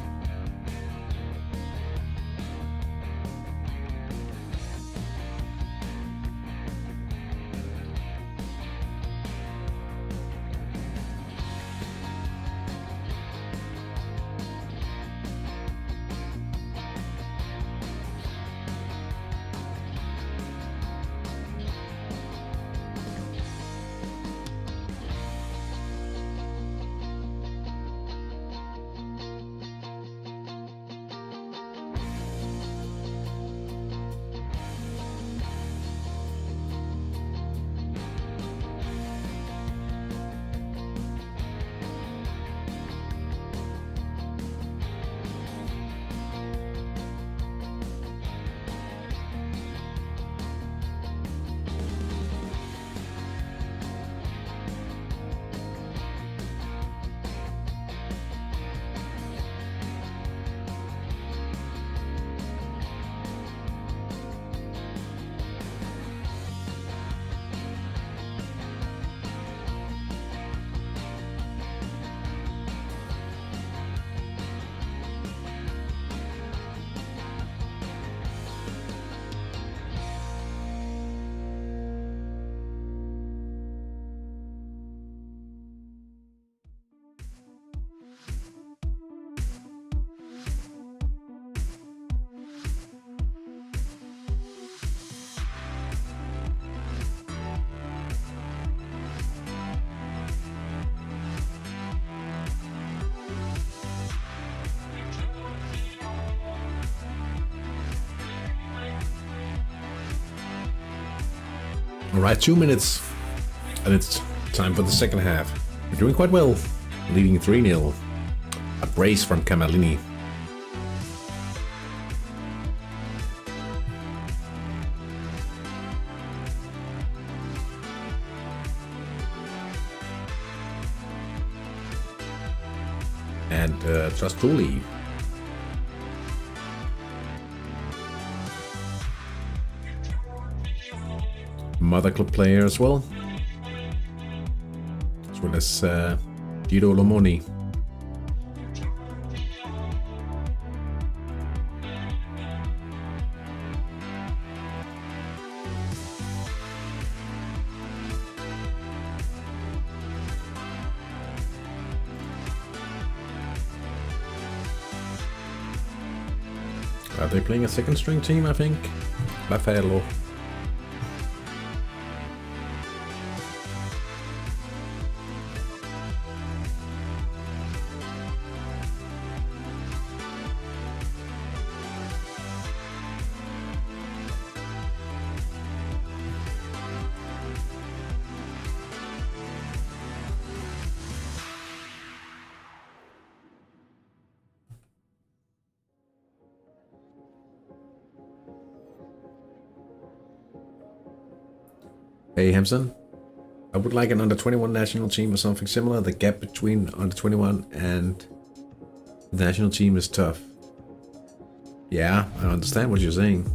All right, 2 minutes, and it's time for the second half. We're doing quite well, leading 3-0. A brace from Camalini. And Trastuli. Mother club player as well as Guido Lomoni. Are they playing a second string team, I think? Raffaello. Hey Hamson, I would like an under-21 national team or something similar. The gap between under-21 and the national team is tough. Yeah, I understand what you're saying.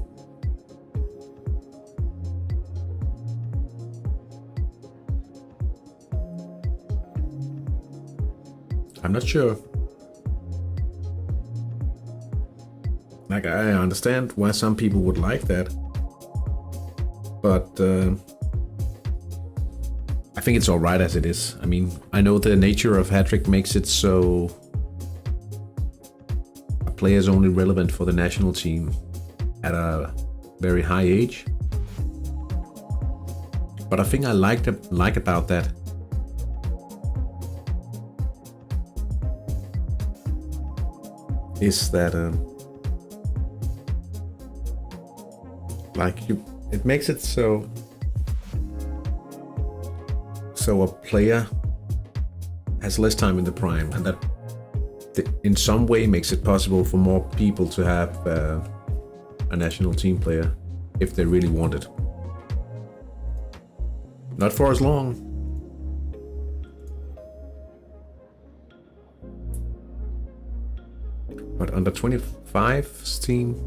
I'm not sure. Like, I understand why some people would like that. But I think it's alright as it is. I mean, I know the nature of Hattrick makes it so a player is only relevant for the national team at a very high age. But I think I like about that is that it makes it so a player has less time in the prime, and that in some way makes it possible for more people to have a national team player if they really want it. Not for as long. But under 25's team.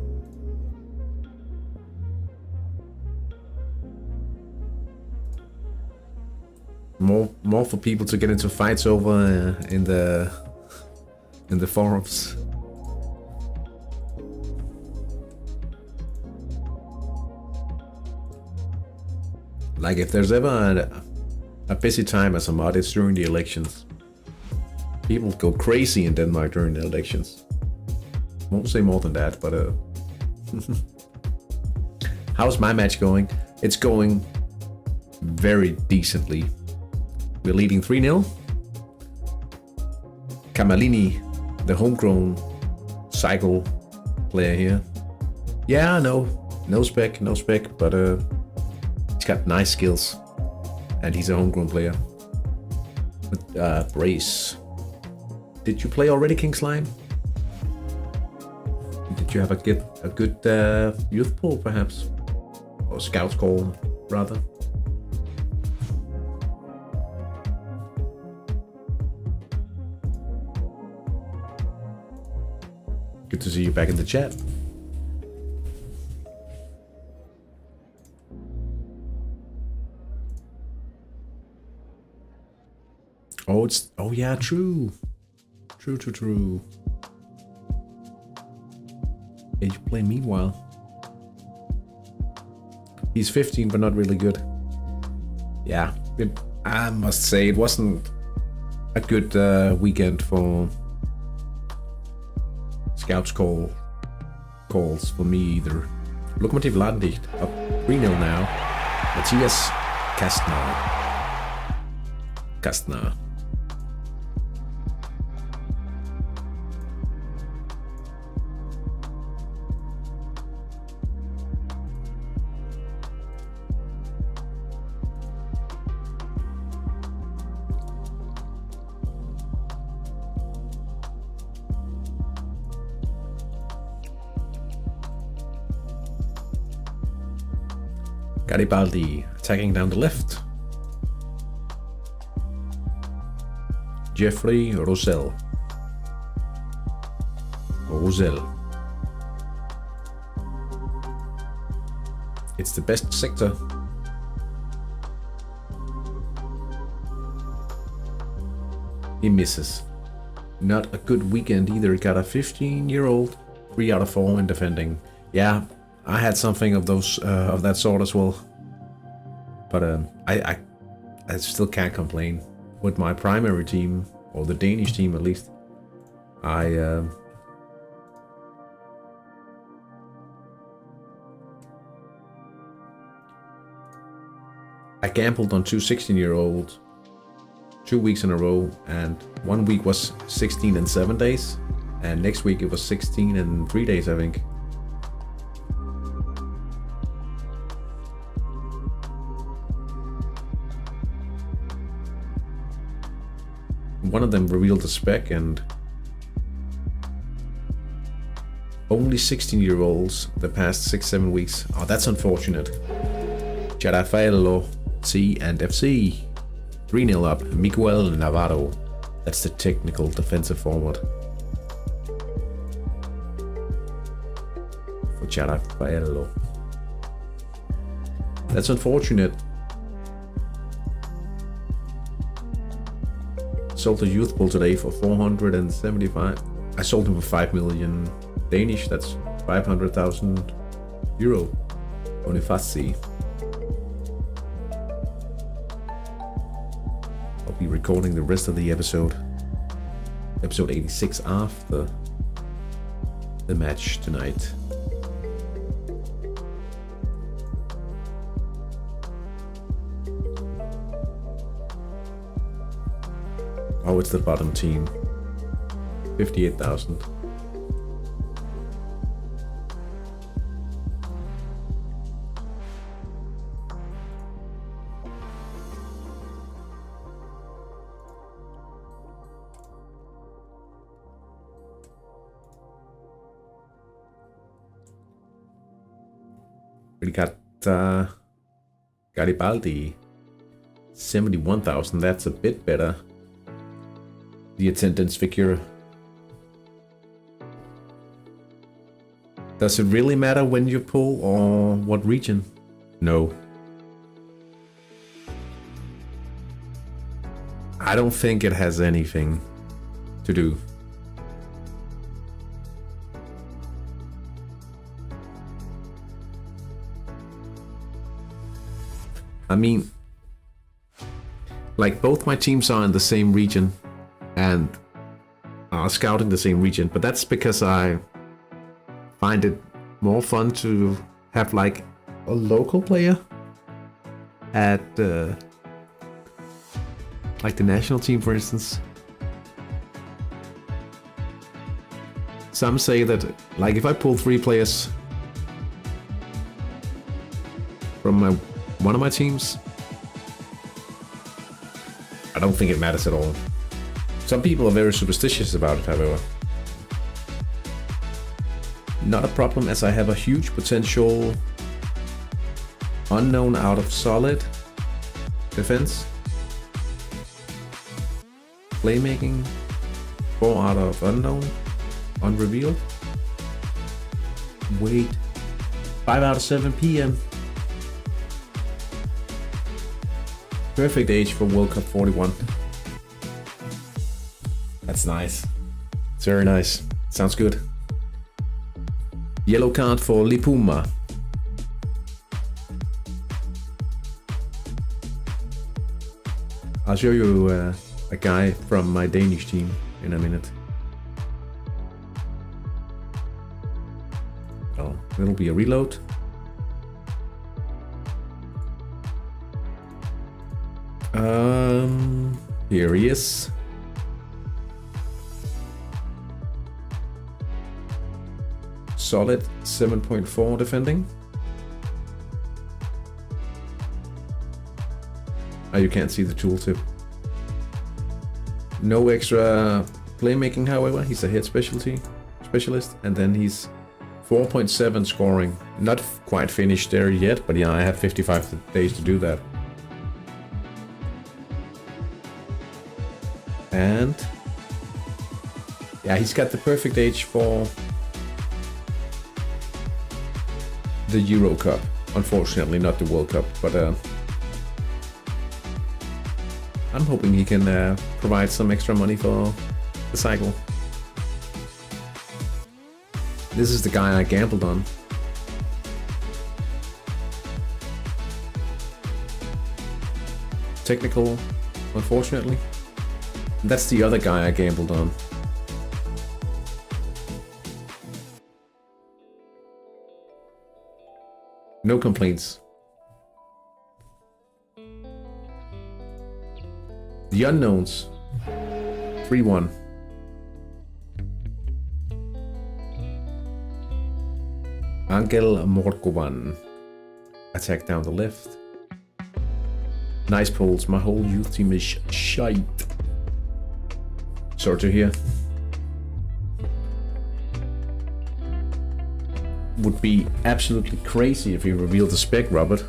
More for people to get into fights over in the forums. Like if there's ever a busy time as a mod, it's during the elections. People go crazy in Denmark during the elections. Won't say more than that, but how's my match going? It's going very decently. We're leading 3-0. Camalini, the homegrown cycle player here. Yeah, no spec, but he's got nice skills, and he's a homegrown player. But Brace, did you play already, King Slime? Did you have a good youth pool, perhaps, or scouts call rather? Good to see you back in the chat. Oh yeah, true. True. Yeah, you play meanwhile. He's 15 but not really good. Yeah, I must say it wasn't a good weekend for Scouts calls for me either. Lokomotiv Ladendicht up 3-0 now. Matthias Kastner. Garibaldi attacking down the left. Jeffrey Rosell. It's the best sector. He misses. Not a good weekend either. Got a 15-year-old, 3 out of 4 in defending. Yeah, I had something of those of that sort as well. But I still can't complain. With my primary team, or the Danish team at least, I gambled on 2 16-year-olds 2 weeks in a row, and 1 week was 16 and 7 days, and next week it was 16 and 3 days, I think. One of them revealed the spec, and only 16-year-olds the past 6-7 weeks. Oh, that's unfortunate. Charafaello, C and FC. 3-0 up. Miguel Navarro. That's the technical defensive forward for Charafaello. That's unfortunate. Sold a youth bull today for 475. I sold him for 5 million Danish. That's 500,000 euro. Bonifaci. I'll be recording the rest of the episode 86, after the match tonight. Oh, it's the bottom team. 58,000. We got Garibaldi. 71,000. That's a bit better. The attendance figure. Does it really matter when you pull or what region? No. I don't think it has anything to do. I mean, like, both my teams are in the same region and are scouting the same region, but that's because I find it more fun to have like a local player at like the national team, for instance. Some say that, like, if I pull 3 players from one of my teams, I don't think it matters at all. Some people are very superstitious about it, however. Not a problem, as I have a huge potential unknown out of solid defense. Playmaking, 4 out of unknown, unrevealed. Wait, 5 out of 7 PM. Perfect age for World Cup 41. That's nice. It's very nice. Sounds good. Yellow card for Lipuma. I'll show you a guy from my Danish team in a minute. Oh, it'll be a reload. Here he is. Solid 7.4 defending. Oh, you can't see the tooltip. No extra playmaking, however. He's a head specialist, and then he's 4.7 scoring. Not quite finished there yet, but yeah, I have 55 days to do that. And yeah, he's got the perfect age for the Euro Cup. Unfortunately, not the World Cup, but I'm hoping he can provide some extra money for the cycle. This is the guy I gambled on. Technical, unfortunately. That's the other guy I gambled on. No complaints. The unknowns. 3-1. Angel Morkovan. Attack down the left. Nice polls. My whole youth team is shite. Sorry to hear. Would be absolutely crazy if you revealed the spec, Robert.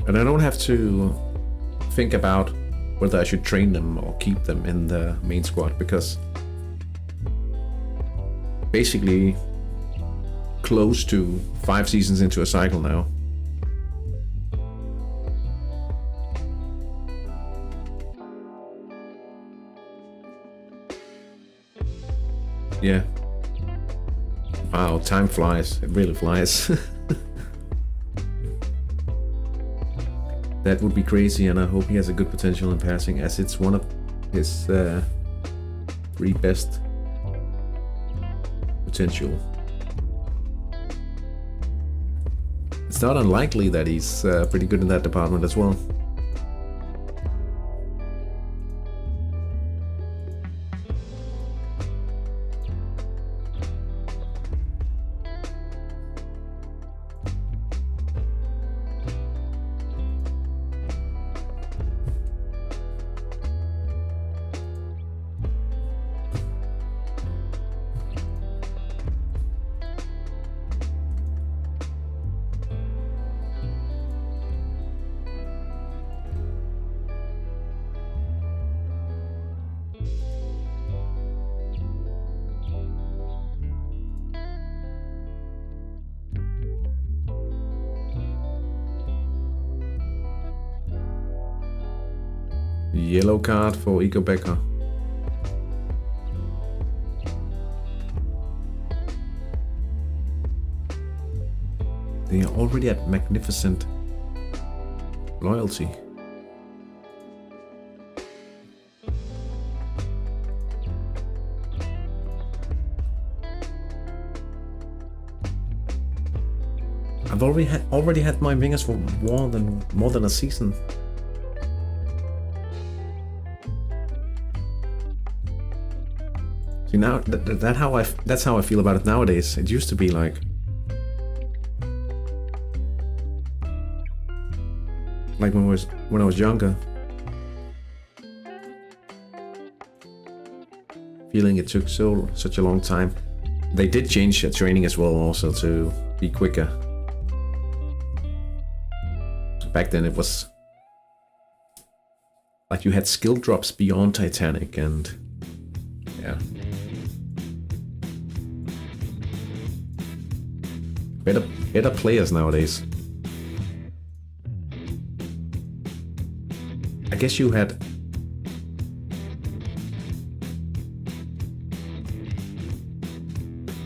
And I don't have to think about whether I should train them or keep them in the main squad, because basically close to 5 seasons into a cycle now. Yeah. Wow, time flies. It really flies. That would be crazy, and I hope he has a good potential in passing, as it's one of his 3 best potential. It's not unlikely that he's pretty good in that department as well. Yellow card for Igor Becker. They are already at magnificent loyalty. I've already had my wingers for more than a season. See, now that's how I feel about it nowadays. It used to be like when I was younger, feeling it took such a long time. They did change their training as well, also to be quicker. So back then it was like you had skill drops beyond Titanic, and yeah. Better players nowadays. I guess you had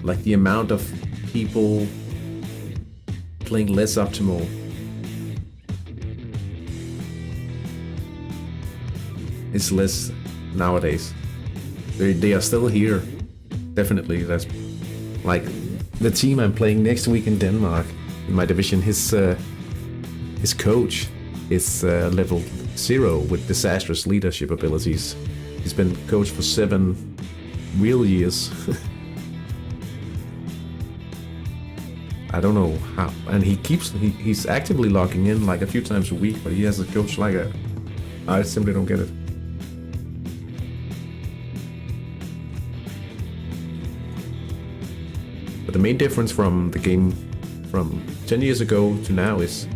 like the amount of people playing less optimal is less nowadays. They are still here, definitely. That's like the team I'm playing next week in Denmark, in my division. His coach is level 0 with disastrous leadership abilities. He's been coach for 7 real years. I don't know how, and he's actively logging in like a few times a week, but he has a coach like a. I simply don't get it. But the main difference from the game from 10 years ago to now is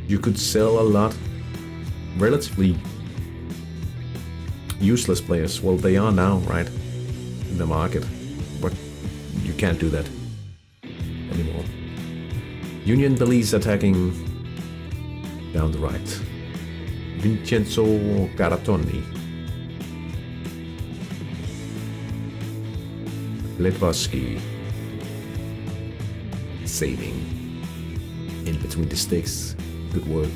you could sell a lot relatively useless players. Well, they are now, right, in the market, but you can't do that anymore. Union Belize attacking down the right. Vincenzo Garatoni. Letvarsky saving in between the sticks. Good work.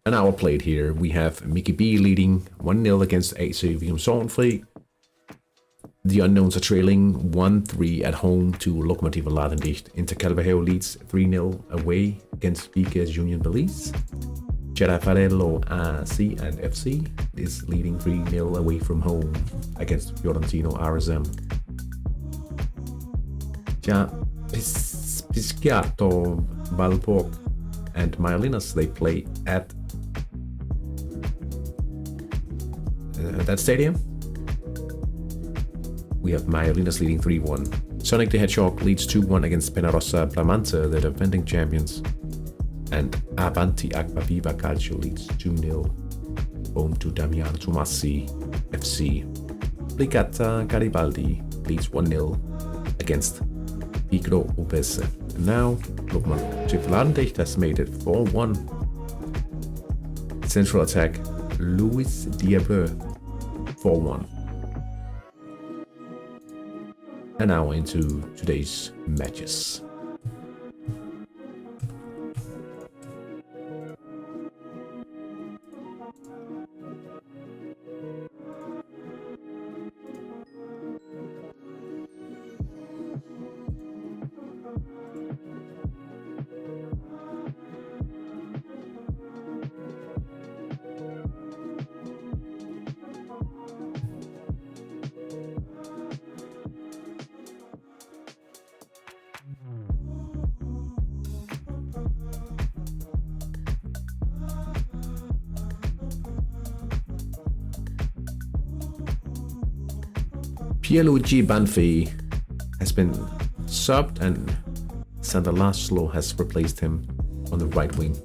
And our plate here, we have Mickey B leading 1-0 against AC Vium Sorgenfri. The Unknowns are trailing 1-3 at home to Lokomotiv Ladendicht. Inter Calvajeo leads 3-0 away against Vickers Union Belize. Cerafarello AC and FC is leading 3-0 away from home against Fiorentino RSM. Pisciato, Valpork and Myelinas, they play at that stadium. We have Myelinas leading 3-1. Sonic the Hedgehog leads 2-1 against Penarosa Bramante, the defending champions. And Avanti Acquaviva Calcio leads 2-0 home to Damiano Tomassi FC. Brigata Garibaldi leads 1-0 against Pigro Upese. And now Lokomotiv Ladendicht has made it 4-1. Central attack Luis Diabeur 4-1. And now into today's matches. Pierluigi Banfi has been subbed and Sander Laszlo has replaced him on the right wing.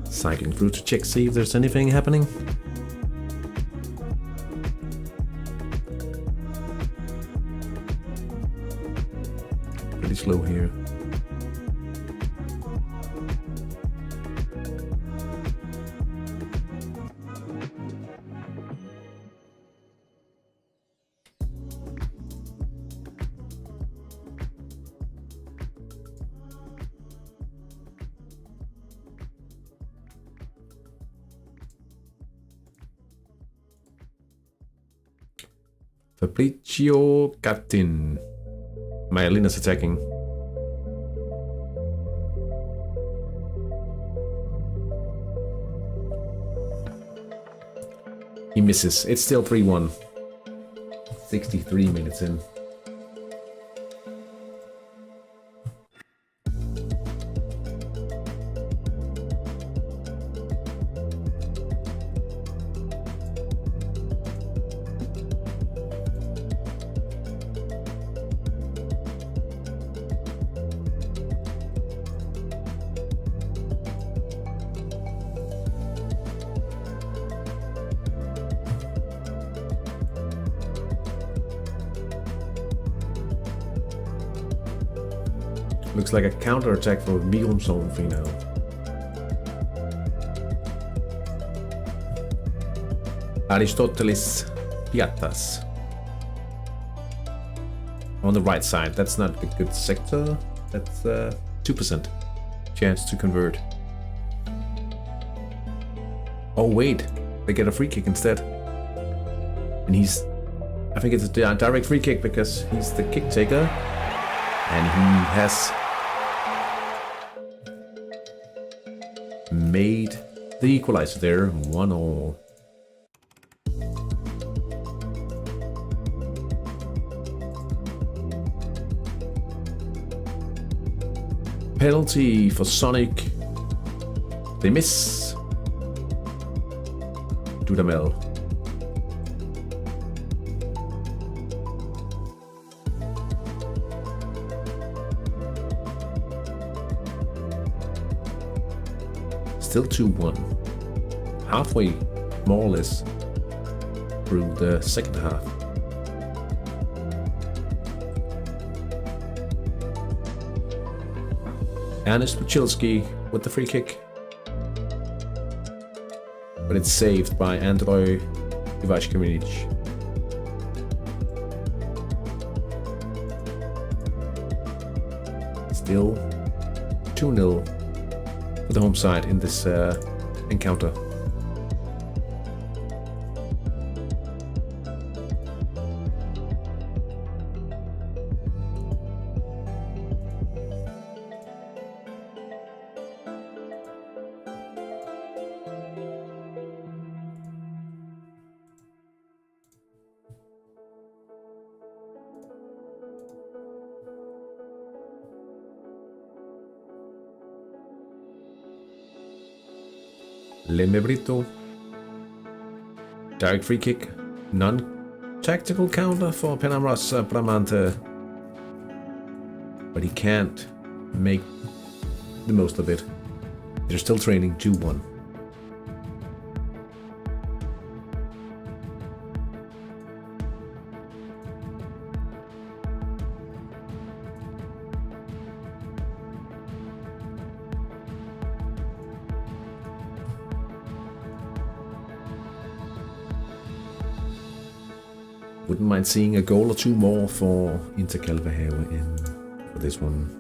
Cycling through to check, see if there's anything happening. Pretty slow here. Fabricio Gattin. Myelinas attacking. He misses. It's still 3-1. 63 minutes in. Looks like a counter-attack for Vigrum now. Aristoteles Piatas. On the right side, that's not a good sector. That's 2% chance to convert. Oh wait, they get a free kick instead. And I think it's a direct free kick because he's the kick taker. And he has made the equalizer there, 1-1. Penalty for Sonic. They miss. Dudamel. Still 2-1. Halfway, more or less, through the second half. Ernest Puchilski with the free kick. But it's saved by Andrei Ivashkevich. Still 2-0 for the home side in this encounter. Lemebrito. Direct free kick. Non-tactical counter for Penamras Bramante. But he can't make the most of it. They're still training 2-1. Wouldn't mind seeing a goal or two more for Inter Calvehave in for this one.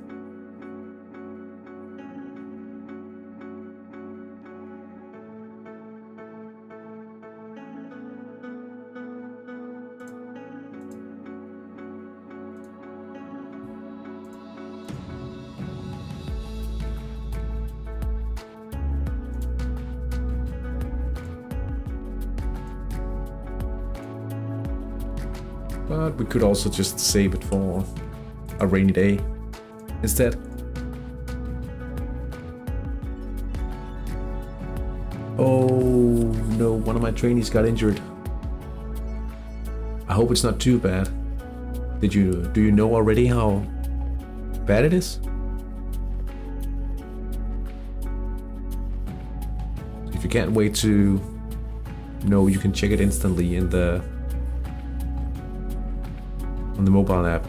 But we could also just save it for a rainy day instead. Oh no, one of my trainees got injured. I hope it's not too bad. Do you know already how bad it is? If you can't wait to know, you can check it instantly in on the mobile app.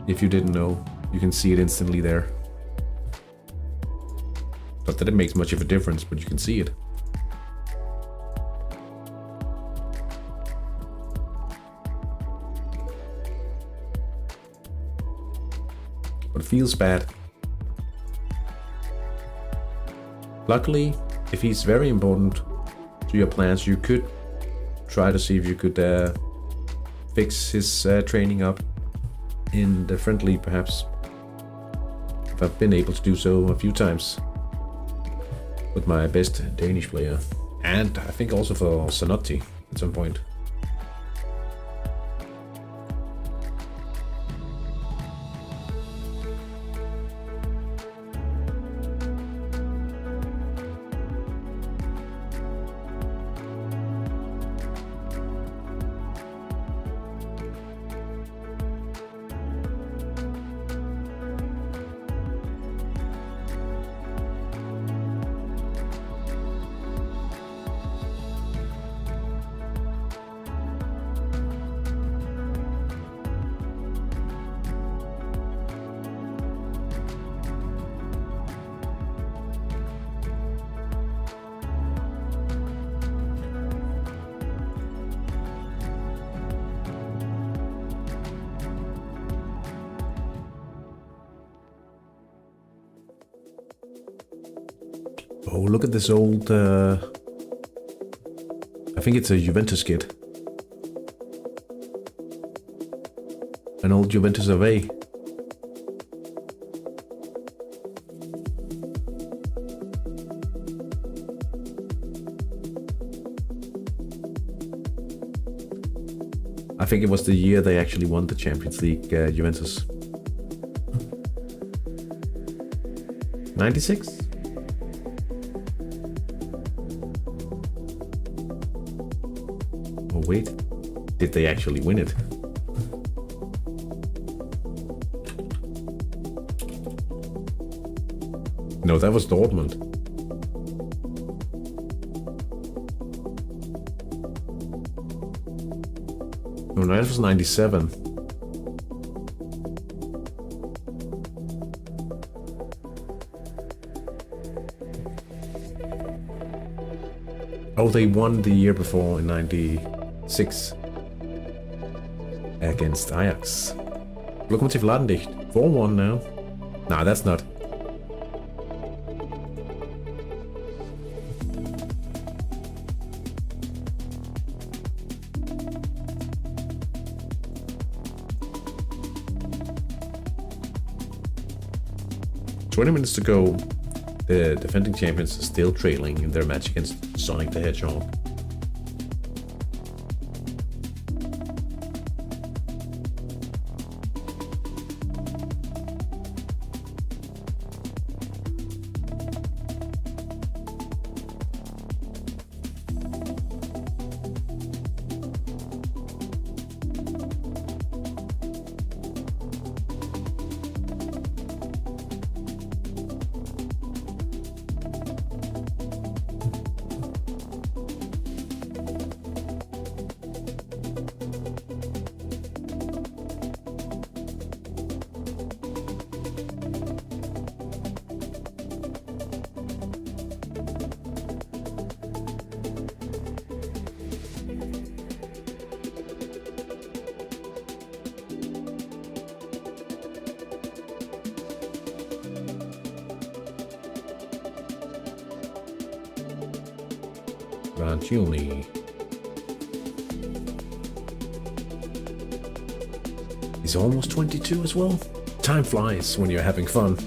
If you didn't know, you can see it instantly there. Not that it makes much of a difference, but you can see it. But it feels bad. Luckily, if he's very important to your plans, you could try to see if you could fix his training up in the friendly, perhaps. If I've been able to do so a few times with my best Danish player, and I think also for Zanotti at some point. Oh, look at this old... I think it's a Juventus kit. An old Juventus away. I think it was the year they actually won the Champions League, Juventus. 96? Oh wait, did they actually win it? No, that was Dortmund. No, that was 97. Oh, they won the year before in 96 against Ajax. Lokomotiv Ladendicht, 4-1 now. Nah, that's not. Minutes to go. The defending champions are still trailing in their match against Sonic the Hedgehog. Ragioni. He's almost 22 as well. Time flies when you're having fun.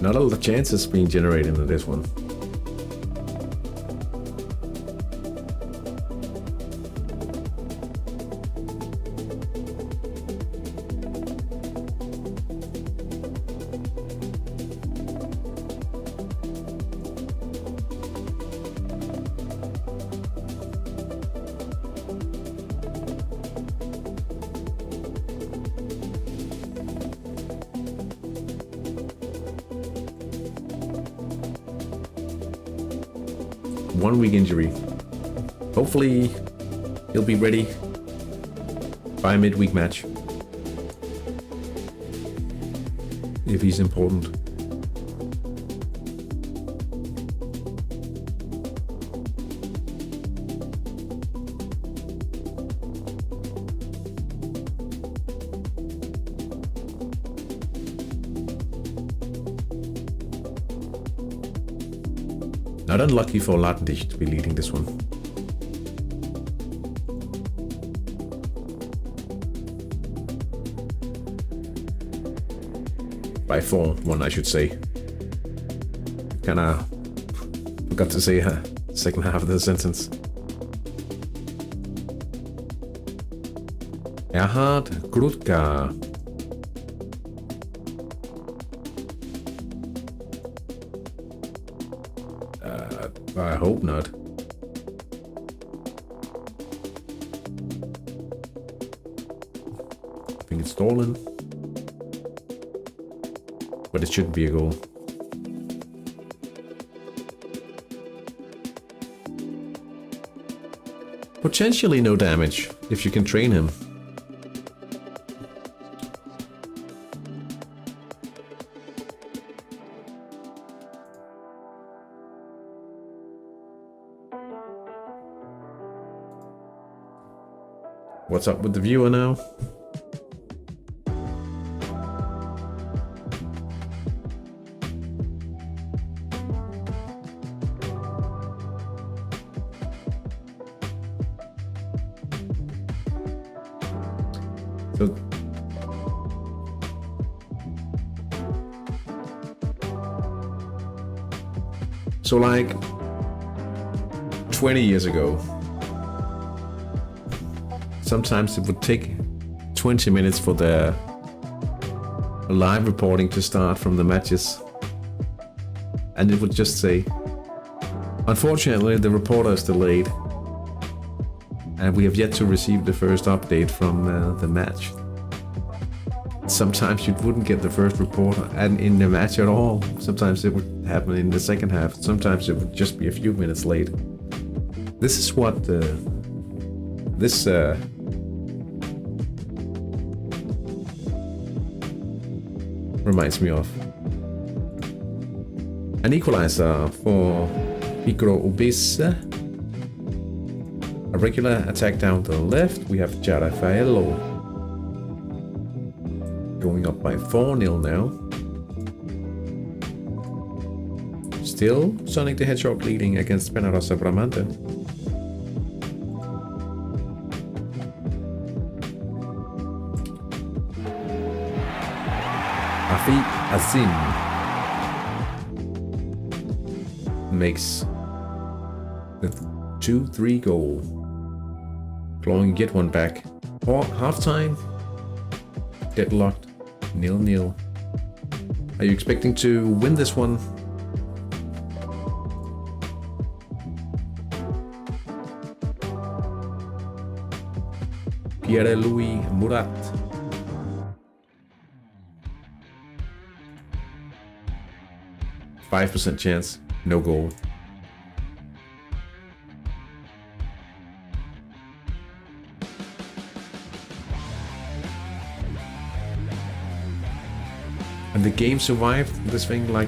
Not a lot of chances being generated in this one. One week injury. Hopefully he'll be ready by a midweek match. If he's important. Not unlucky for Ladendicht to be leading this one. By 4-1, I should say. Kinda forgot to say second half of the sentence. Erhard Grudka. I hope not. I think it's stolen. But it shouldn't be a goal. Potentially no damage if you can train him. What's up with the viewer now? So like 20 years ago, sometimes it would take 20 minutes for the live reporting to start from the matches. And it would just say, unfortunately, the reporter is delayed. And we have yet to receive the first update from the match. Sometimes you wouldn't get the first report and in the match at all. Sometimes it would happen in the second half. Sometimes it would just be a few minutes late. This is what this reminds me of. An equalizer for Micro Obese. A regular attack down the left. We have Jarafaelo going up by 4-0 now. Still Sonic the Hedgehog leading against Penarosa Bramante. Afi Azim makes the 2-3 goal. Clawing get one back. Half time. Deadlocked. 0-0. Are you expecting to win this one? Pierre-Louis Murat. %5 chance, no goal. And the game survived this thing like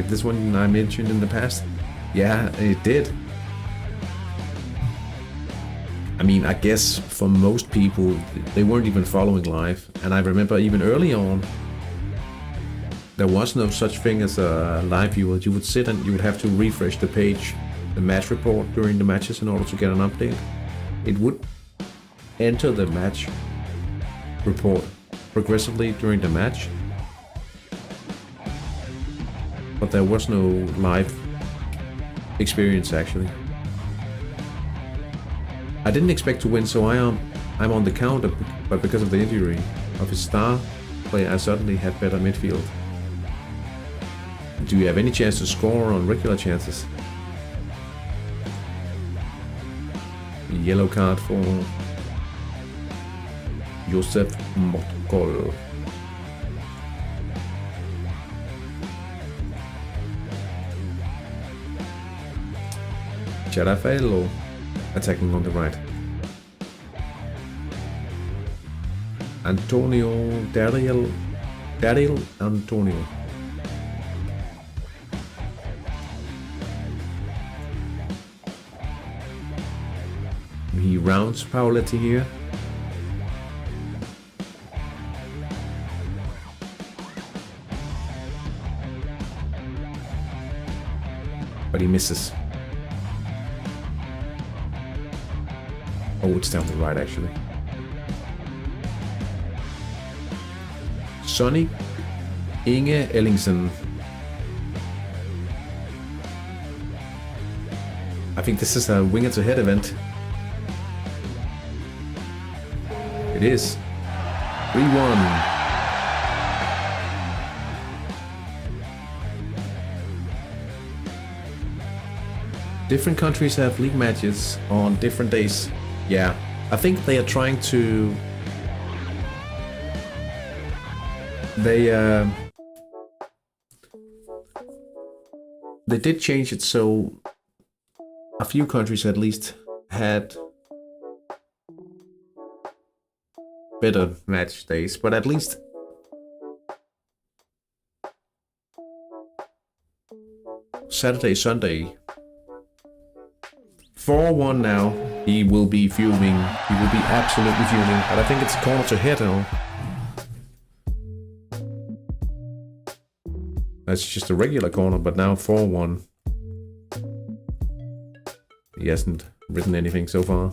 this one I mentioned in the past. Yeah, it did. I mean, I guess for most people, they weren't even following live. And I remember even early on, there was no such thing as a live viewer. You would sit and you would have to refresh the page, the match report during the matches in order to get an update. It would enter the match report progressively during the match. But there was no live experience actually. I didn't expect to win, so I'm on the counter, but because of the injury of his star player, I certainly had better midfield. Do you have any chance to score on regular chances? Yellow card for Josef Motkol. Jarafaelo attacking on the right. Daryl Antonio. He rounds Paoletti here. But he misses. Oh, it's down the right actually. Sonny Inge Ellingsen. I think this is a winger to head event. It is. 3-1. Different countries have league matches on different days. Yeah, I think they are trying to... They did change it so a few countries at least had better match days, but at least Saturday, Sunday. 4-1 now. He will be fuming. He will be absolutely fuming. But I think it's a corner to hit now. That's just a regular corner, but now 4-1. He hasn't written anything so far.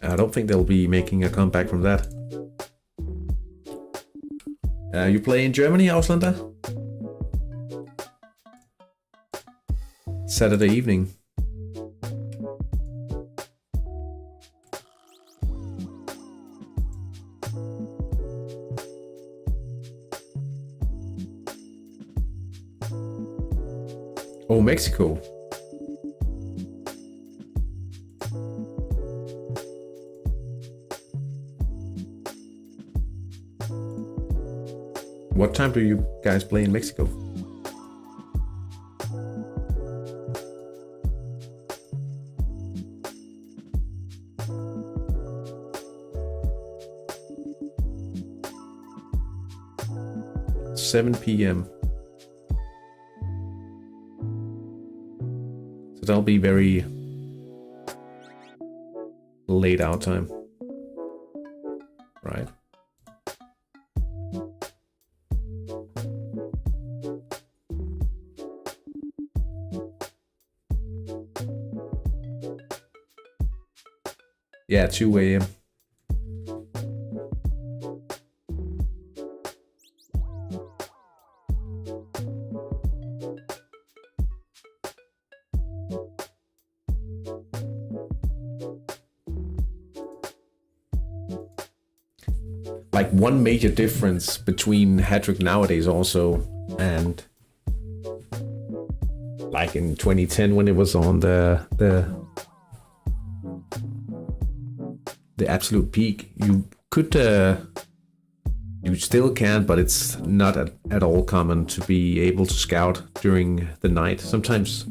I don't think they'll be making a comeback from that. You play in Germany, Auslander? Saturday evening. Oh, Mexico. What time do you guys play in Mexico? $7 p.m. So that'll be very late out time, right? Yeah, 2 a.m. Like one major difference between Hattrick nowadays also and like in 2010 when it was on the absolute peak, you could you still can, but it's not at all common to be able to scout during the night. Sometimes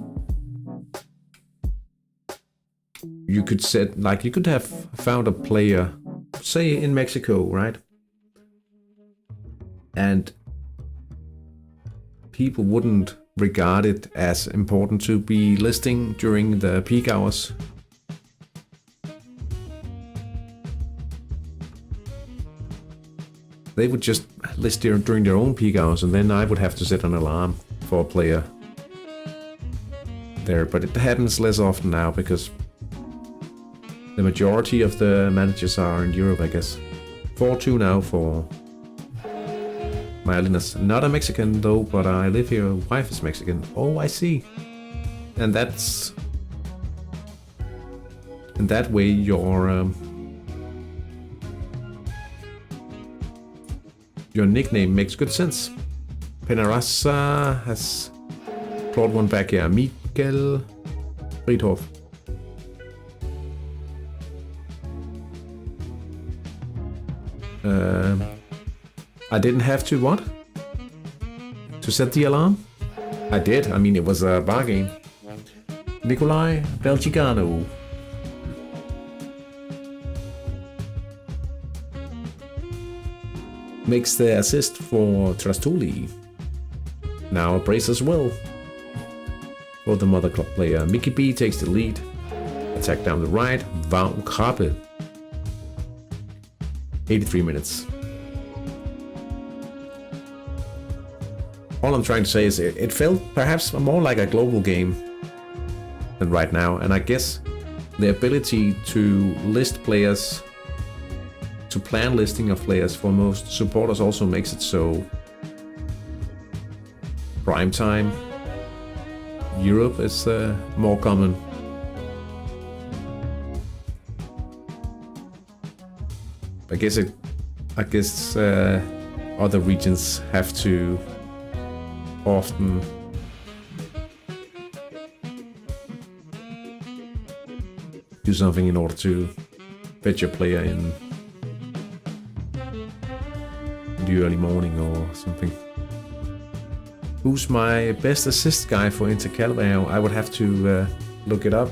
you could set, like you could have found a player, say in Mexico, right? And people wouldn't regard it as important to be listing during the peak hours. They would just list during their own peak hours, and then I would have to set an alarm for a player there. But it happens less often now because the majority of the managers are in Europe, I guess. 4-2 now for my Alinas. Not a Mexican though, but I live here. Wife is Mexican. Oh, I see. And that's... in that way your nickname makes good sense. Penarasa has brought one back here. Miguel Friedhof. I didn't have to what? To set the alarm? I did. I mean, it was a bar game. Nikolai Belgicano. Makes the assist for Trastuli. Now a brace as well for the mother club player. Mickey B takes the lead. Attack down the right. Vaughn Krabbe. 83 minutes. All I'm trying to say is it felt perhaps more like a global game than right now. And I guess the ability to list players to plan listing of players for most supporters also makes it so prime time Europe is more common. I guess other regions have to often do something in order to fetch your player in the early morning or something. Who's my best assist guy for Intercalvario? I would have to look it up.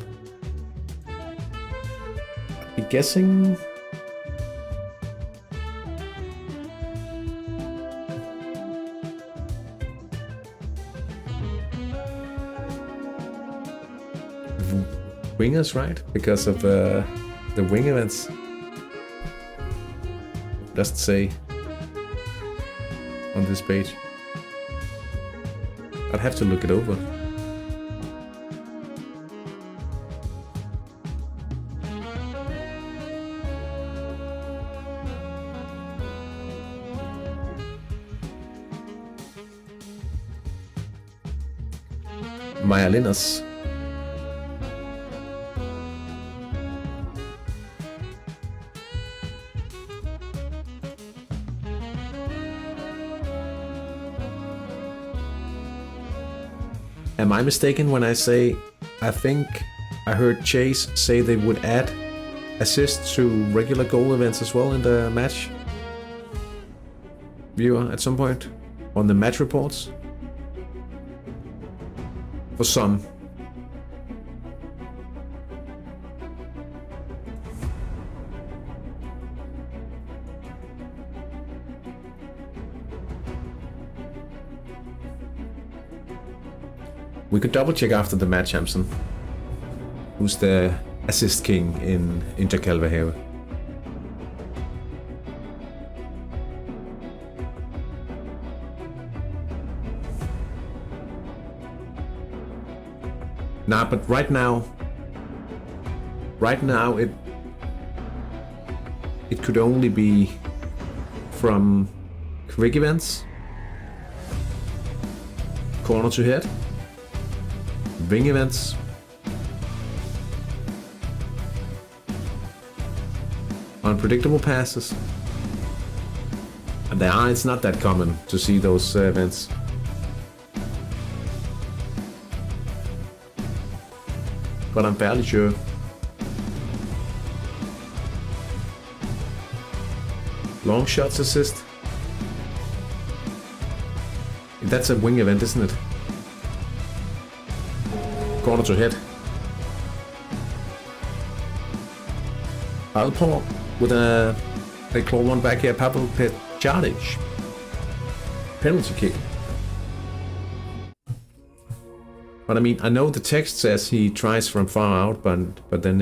I'm guessing wingers, right? Because of the wing events. Doesn't say on this page. I'd have to look it over. Maja Linners. Am I mistaken when I say I think I heard Chase say they would add assists to regular goal events as well in the match viewer at some point on the match reports? For some. We could double check after the match, Hampson. Who's the assist king in Intercalvario? Nah, but right now it could only be from quick events, corner to head, wing events, unpredictable passes, and it's not that common to see those events. But I'm fairly sure. Long shots assist. That's a wing event, isn't it? Corner to head. Alpor with they claw one back here. Pavel Petjadic. Penalty kick. But I mean, I know the text says he tries from far out, but then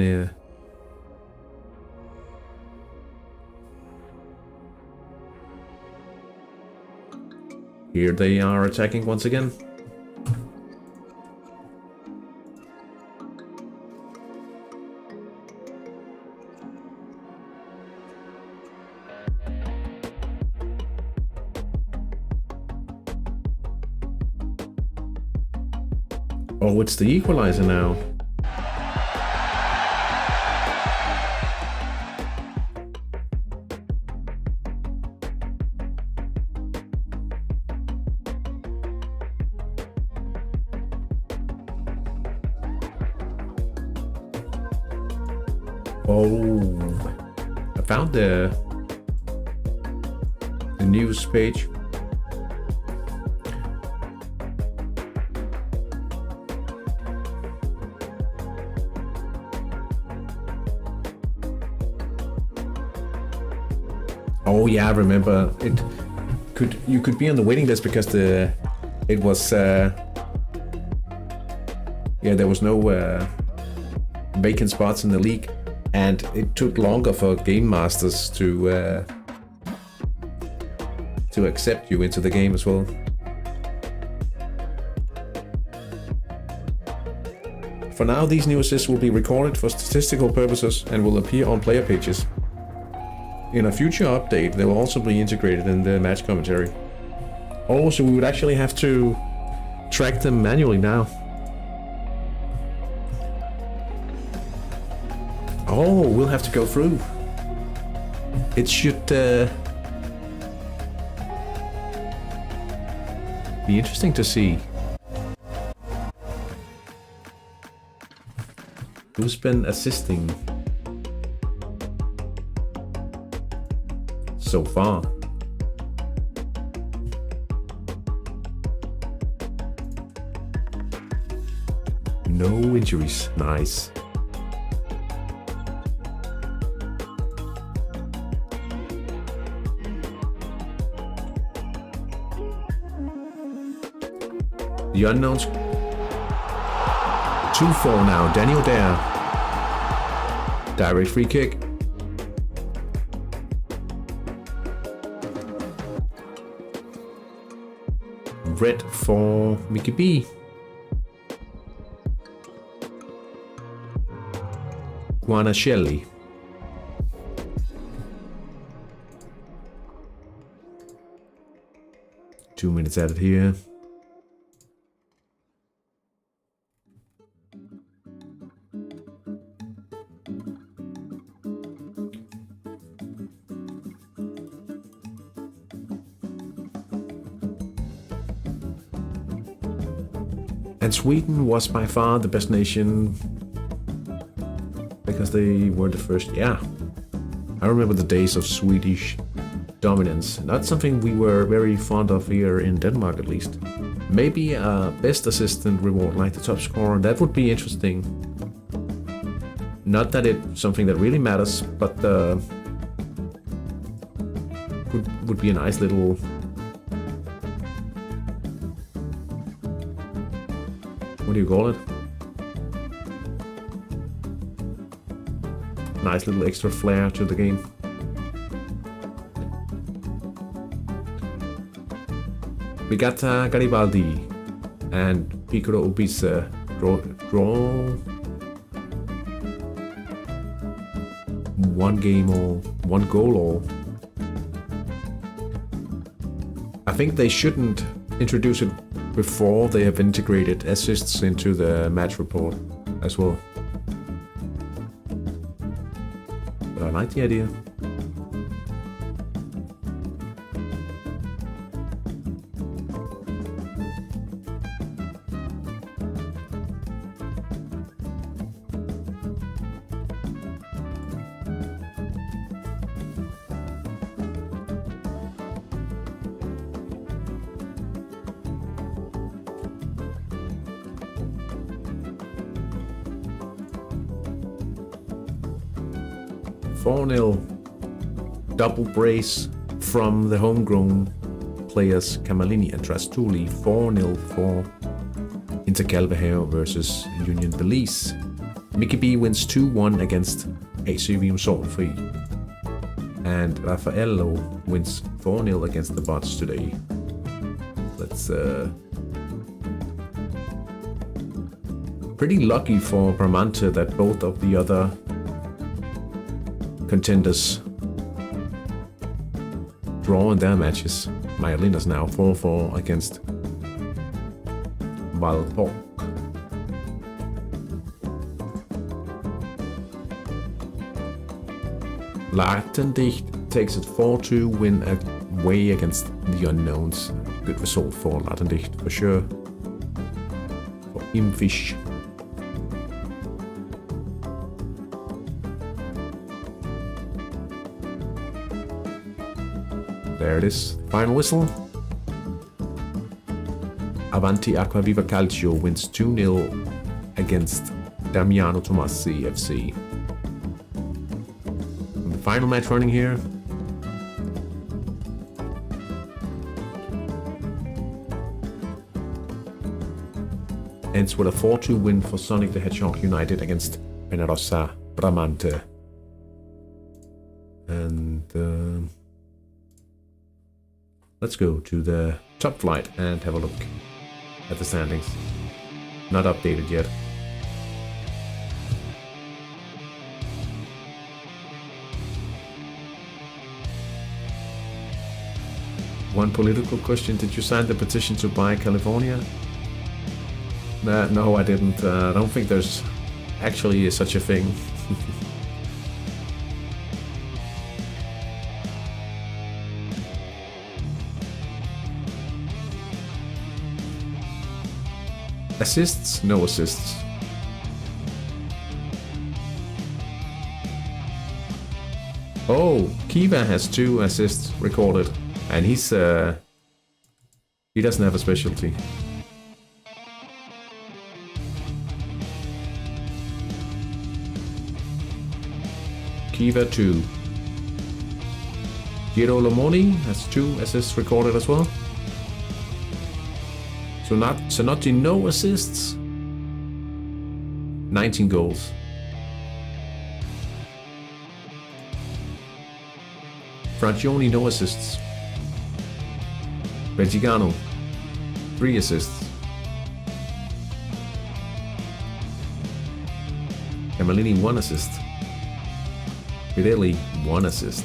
here they are attacking once again. Oh, it's the equalizer now. Oh, I found the news page. Oh yeah, I remember. You could be on the waiting list because there was no vacant spots in the league, and it took longer for game masters to accept you into the game as well. For now, these new assists will be recorded for statistical purposes and will appear on player pages. in a future update, they will also be integrated in the match commentary. Oh, so we would actually have to track them manually now. Oh, we'll have to go through. It should be interesting to see who's been assisting so far. No injuries, nice. The unknowns. 2-4 now. Daniel Dare. Direct free kick. Red for Mickey B. Guanacelli. Two minutes added here. And Sweden was by far the best nation because they were the first. Yeah, I remember the days of Swedish dominance. Not something we were very fond of here in Denmark, at least. Maybe a best assistant reward like the top scorer. That would be interesting. Not that it's something that really matters, but would be a nice little. What do you call it? Nice little extra flair to the game. We got Garibaldi and Piccolo Ubisa draw one game or one goal or. I think they shouldn't introduce it before they have integrated assists into the match report as well. But I like the idea. Double brace from the homegrown players Kamalini and Trastuli. 4-0 for Intercalveheo versus Union Belize. Mickey B wins 2-1 against AC Vium Solfri. And Raffaello wins 4-0 against the Bots today. Let's pretty lucky for Bramante that both of the other contenders draw in their matches. Majorlinder's now 4-4 against Valborg. Latendicht takes it 4-2 win away against the unknowns. Good result for Latendicht for sure. For Imfish. There it is. Final whistle. Avanti Acquaviva Calcio wins 2-0 against Damiano Tomassi FC. And the final match running here. Ends with a 4-2 win for Sonic the Hedgehog United against Penarosa Bramante. And let's go to the top flight and have a look at the standings. Not updated yet. One political question. Did you sign the petition to buy California? No, I didn't. I don't think there's actually such a thing. Assists? No assists. Oh, Kiva has 2 assists recorded, and he doesn't have a specialty. Kiva 2. Giro Lomoni has 2 assists recorded as well. So Sanotti no assists. 19 goals. Francioni no assists. Belgicano 3 assists. Camalini 1 assist. Pirelli 1 assist.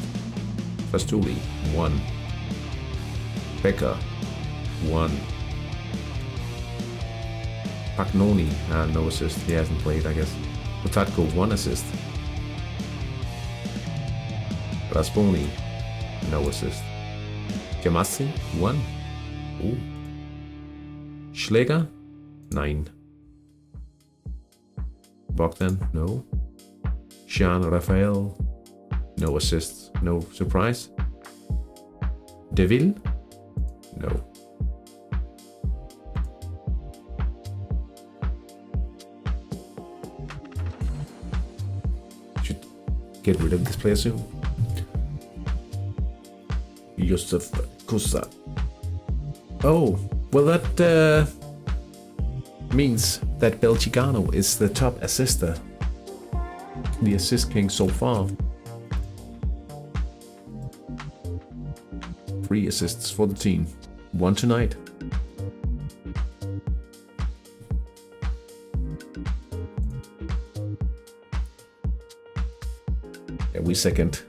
Fastuli 1. Becker 1. Pagnoni, no assist. He hasn't played, I guess. Potatko 1 assist. Rasponi, no assist. Jamassi 1. Ooh. Schläger 9. Bogdan, no. Jean Raphael, no assists, no surprise. Deville, no. Should get rid of this player soon. Josef Kusa. Oh, well that means that Belgicano is the top assister. The assist king so far. 3 assists for the team. 1 tonight. Yeah, we second.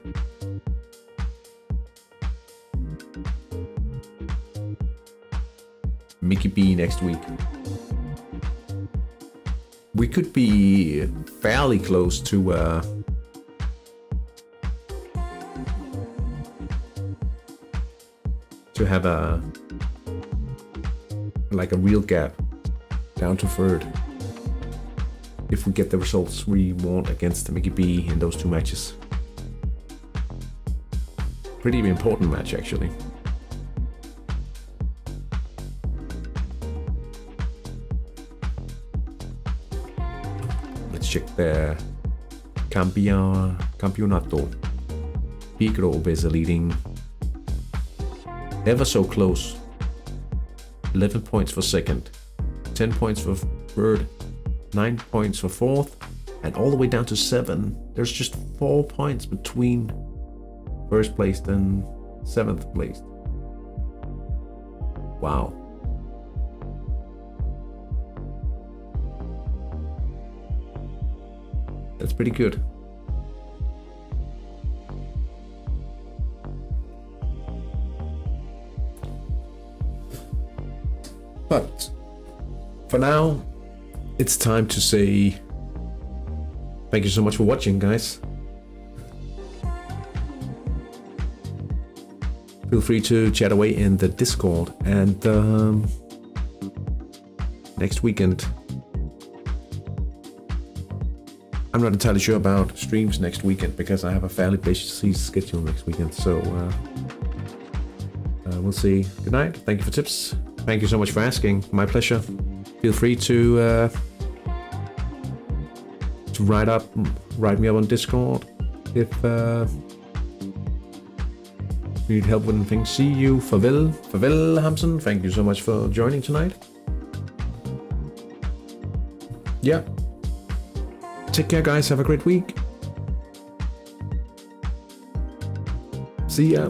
Mickey B next week. We could be fairly close to have a real gap down to third if we get the results we want against Mickey B in those 2 matches. Pretty important match actually. Let's check the Campionato. Pigrove is leading ever so close. 11 points for second, 10 points for third, 9 points for fourth, and all the way down to 7. There's just 4 points between first place and 7th place. Wow. That's pretty good. But for now, it's time to say thank you so much for watching, guys. Feel free to chat away in the Discord, and next weekend, I'm not entirely sure about streams next weekend because I have a fairly busy schedule next weekend, so we'll see. Good night. Thank you for tips. Thank you so much for asking. My pleasure. Feel free to write me up on Discord if you need help with anything. See you. Farvel, Hamsen. Thank you so much for joining tonight. Yeah. Take care, guys. Have a great week. See ya.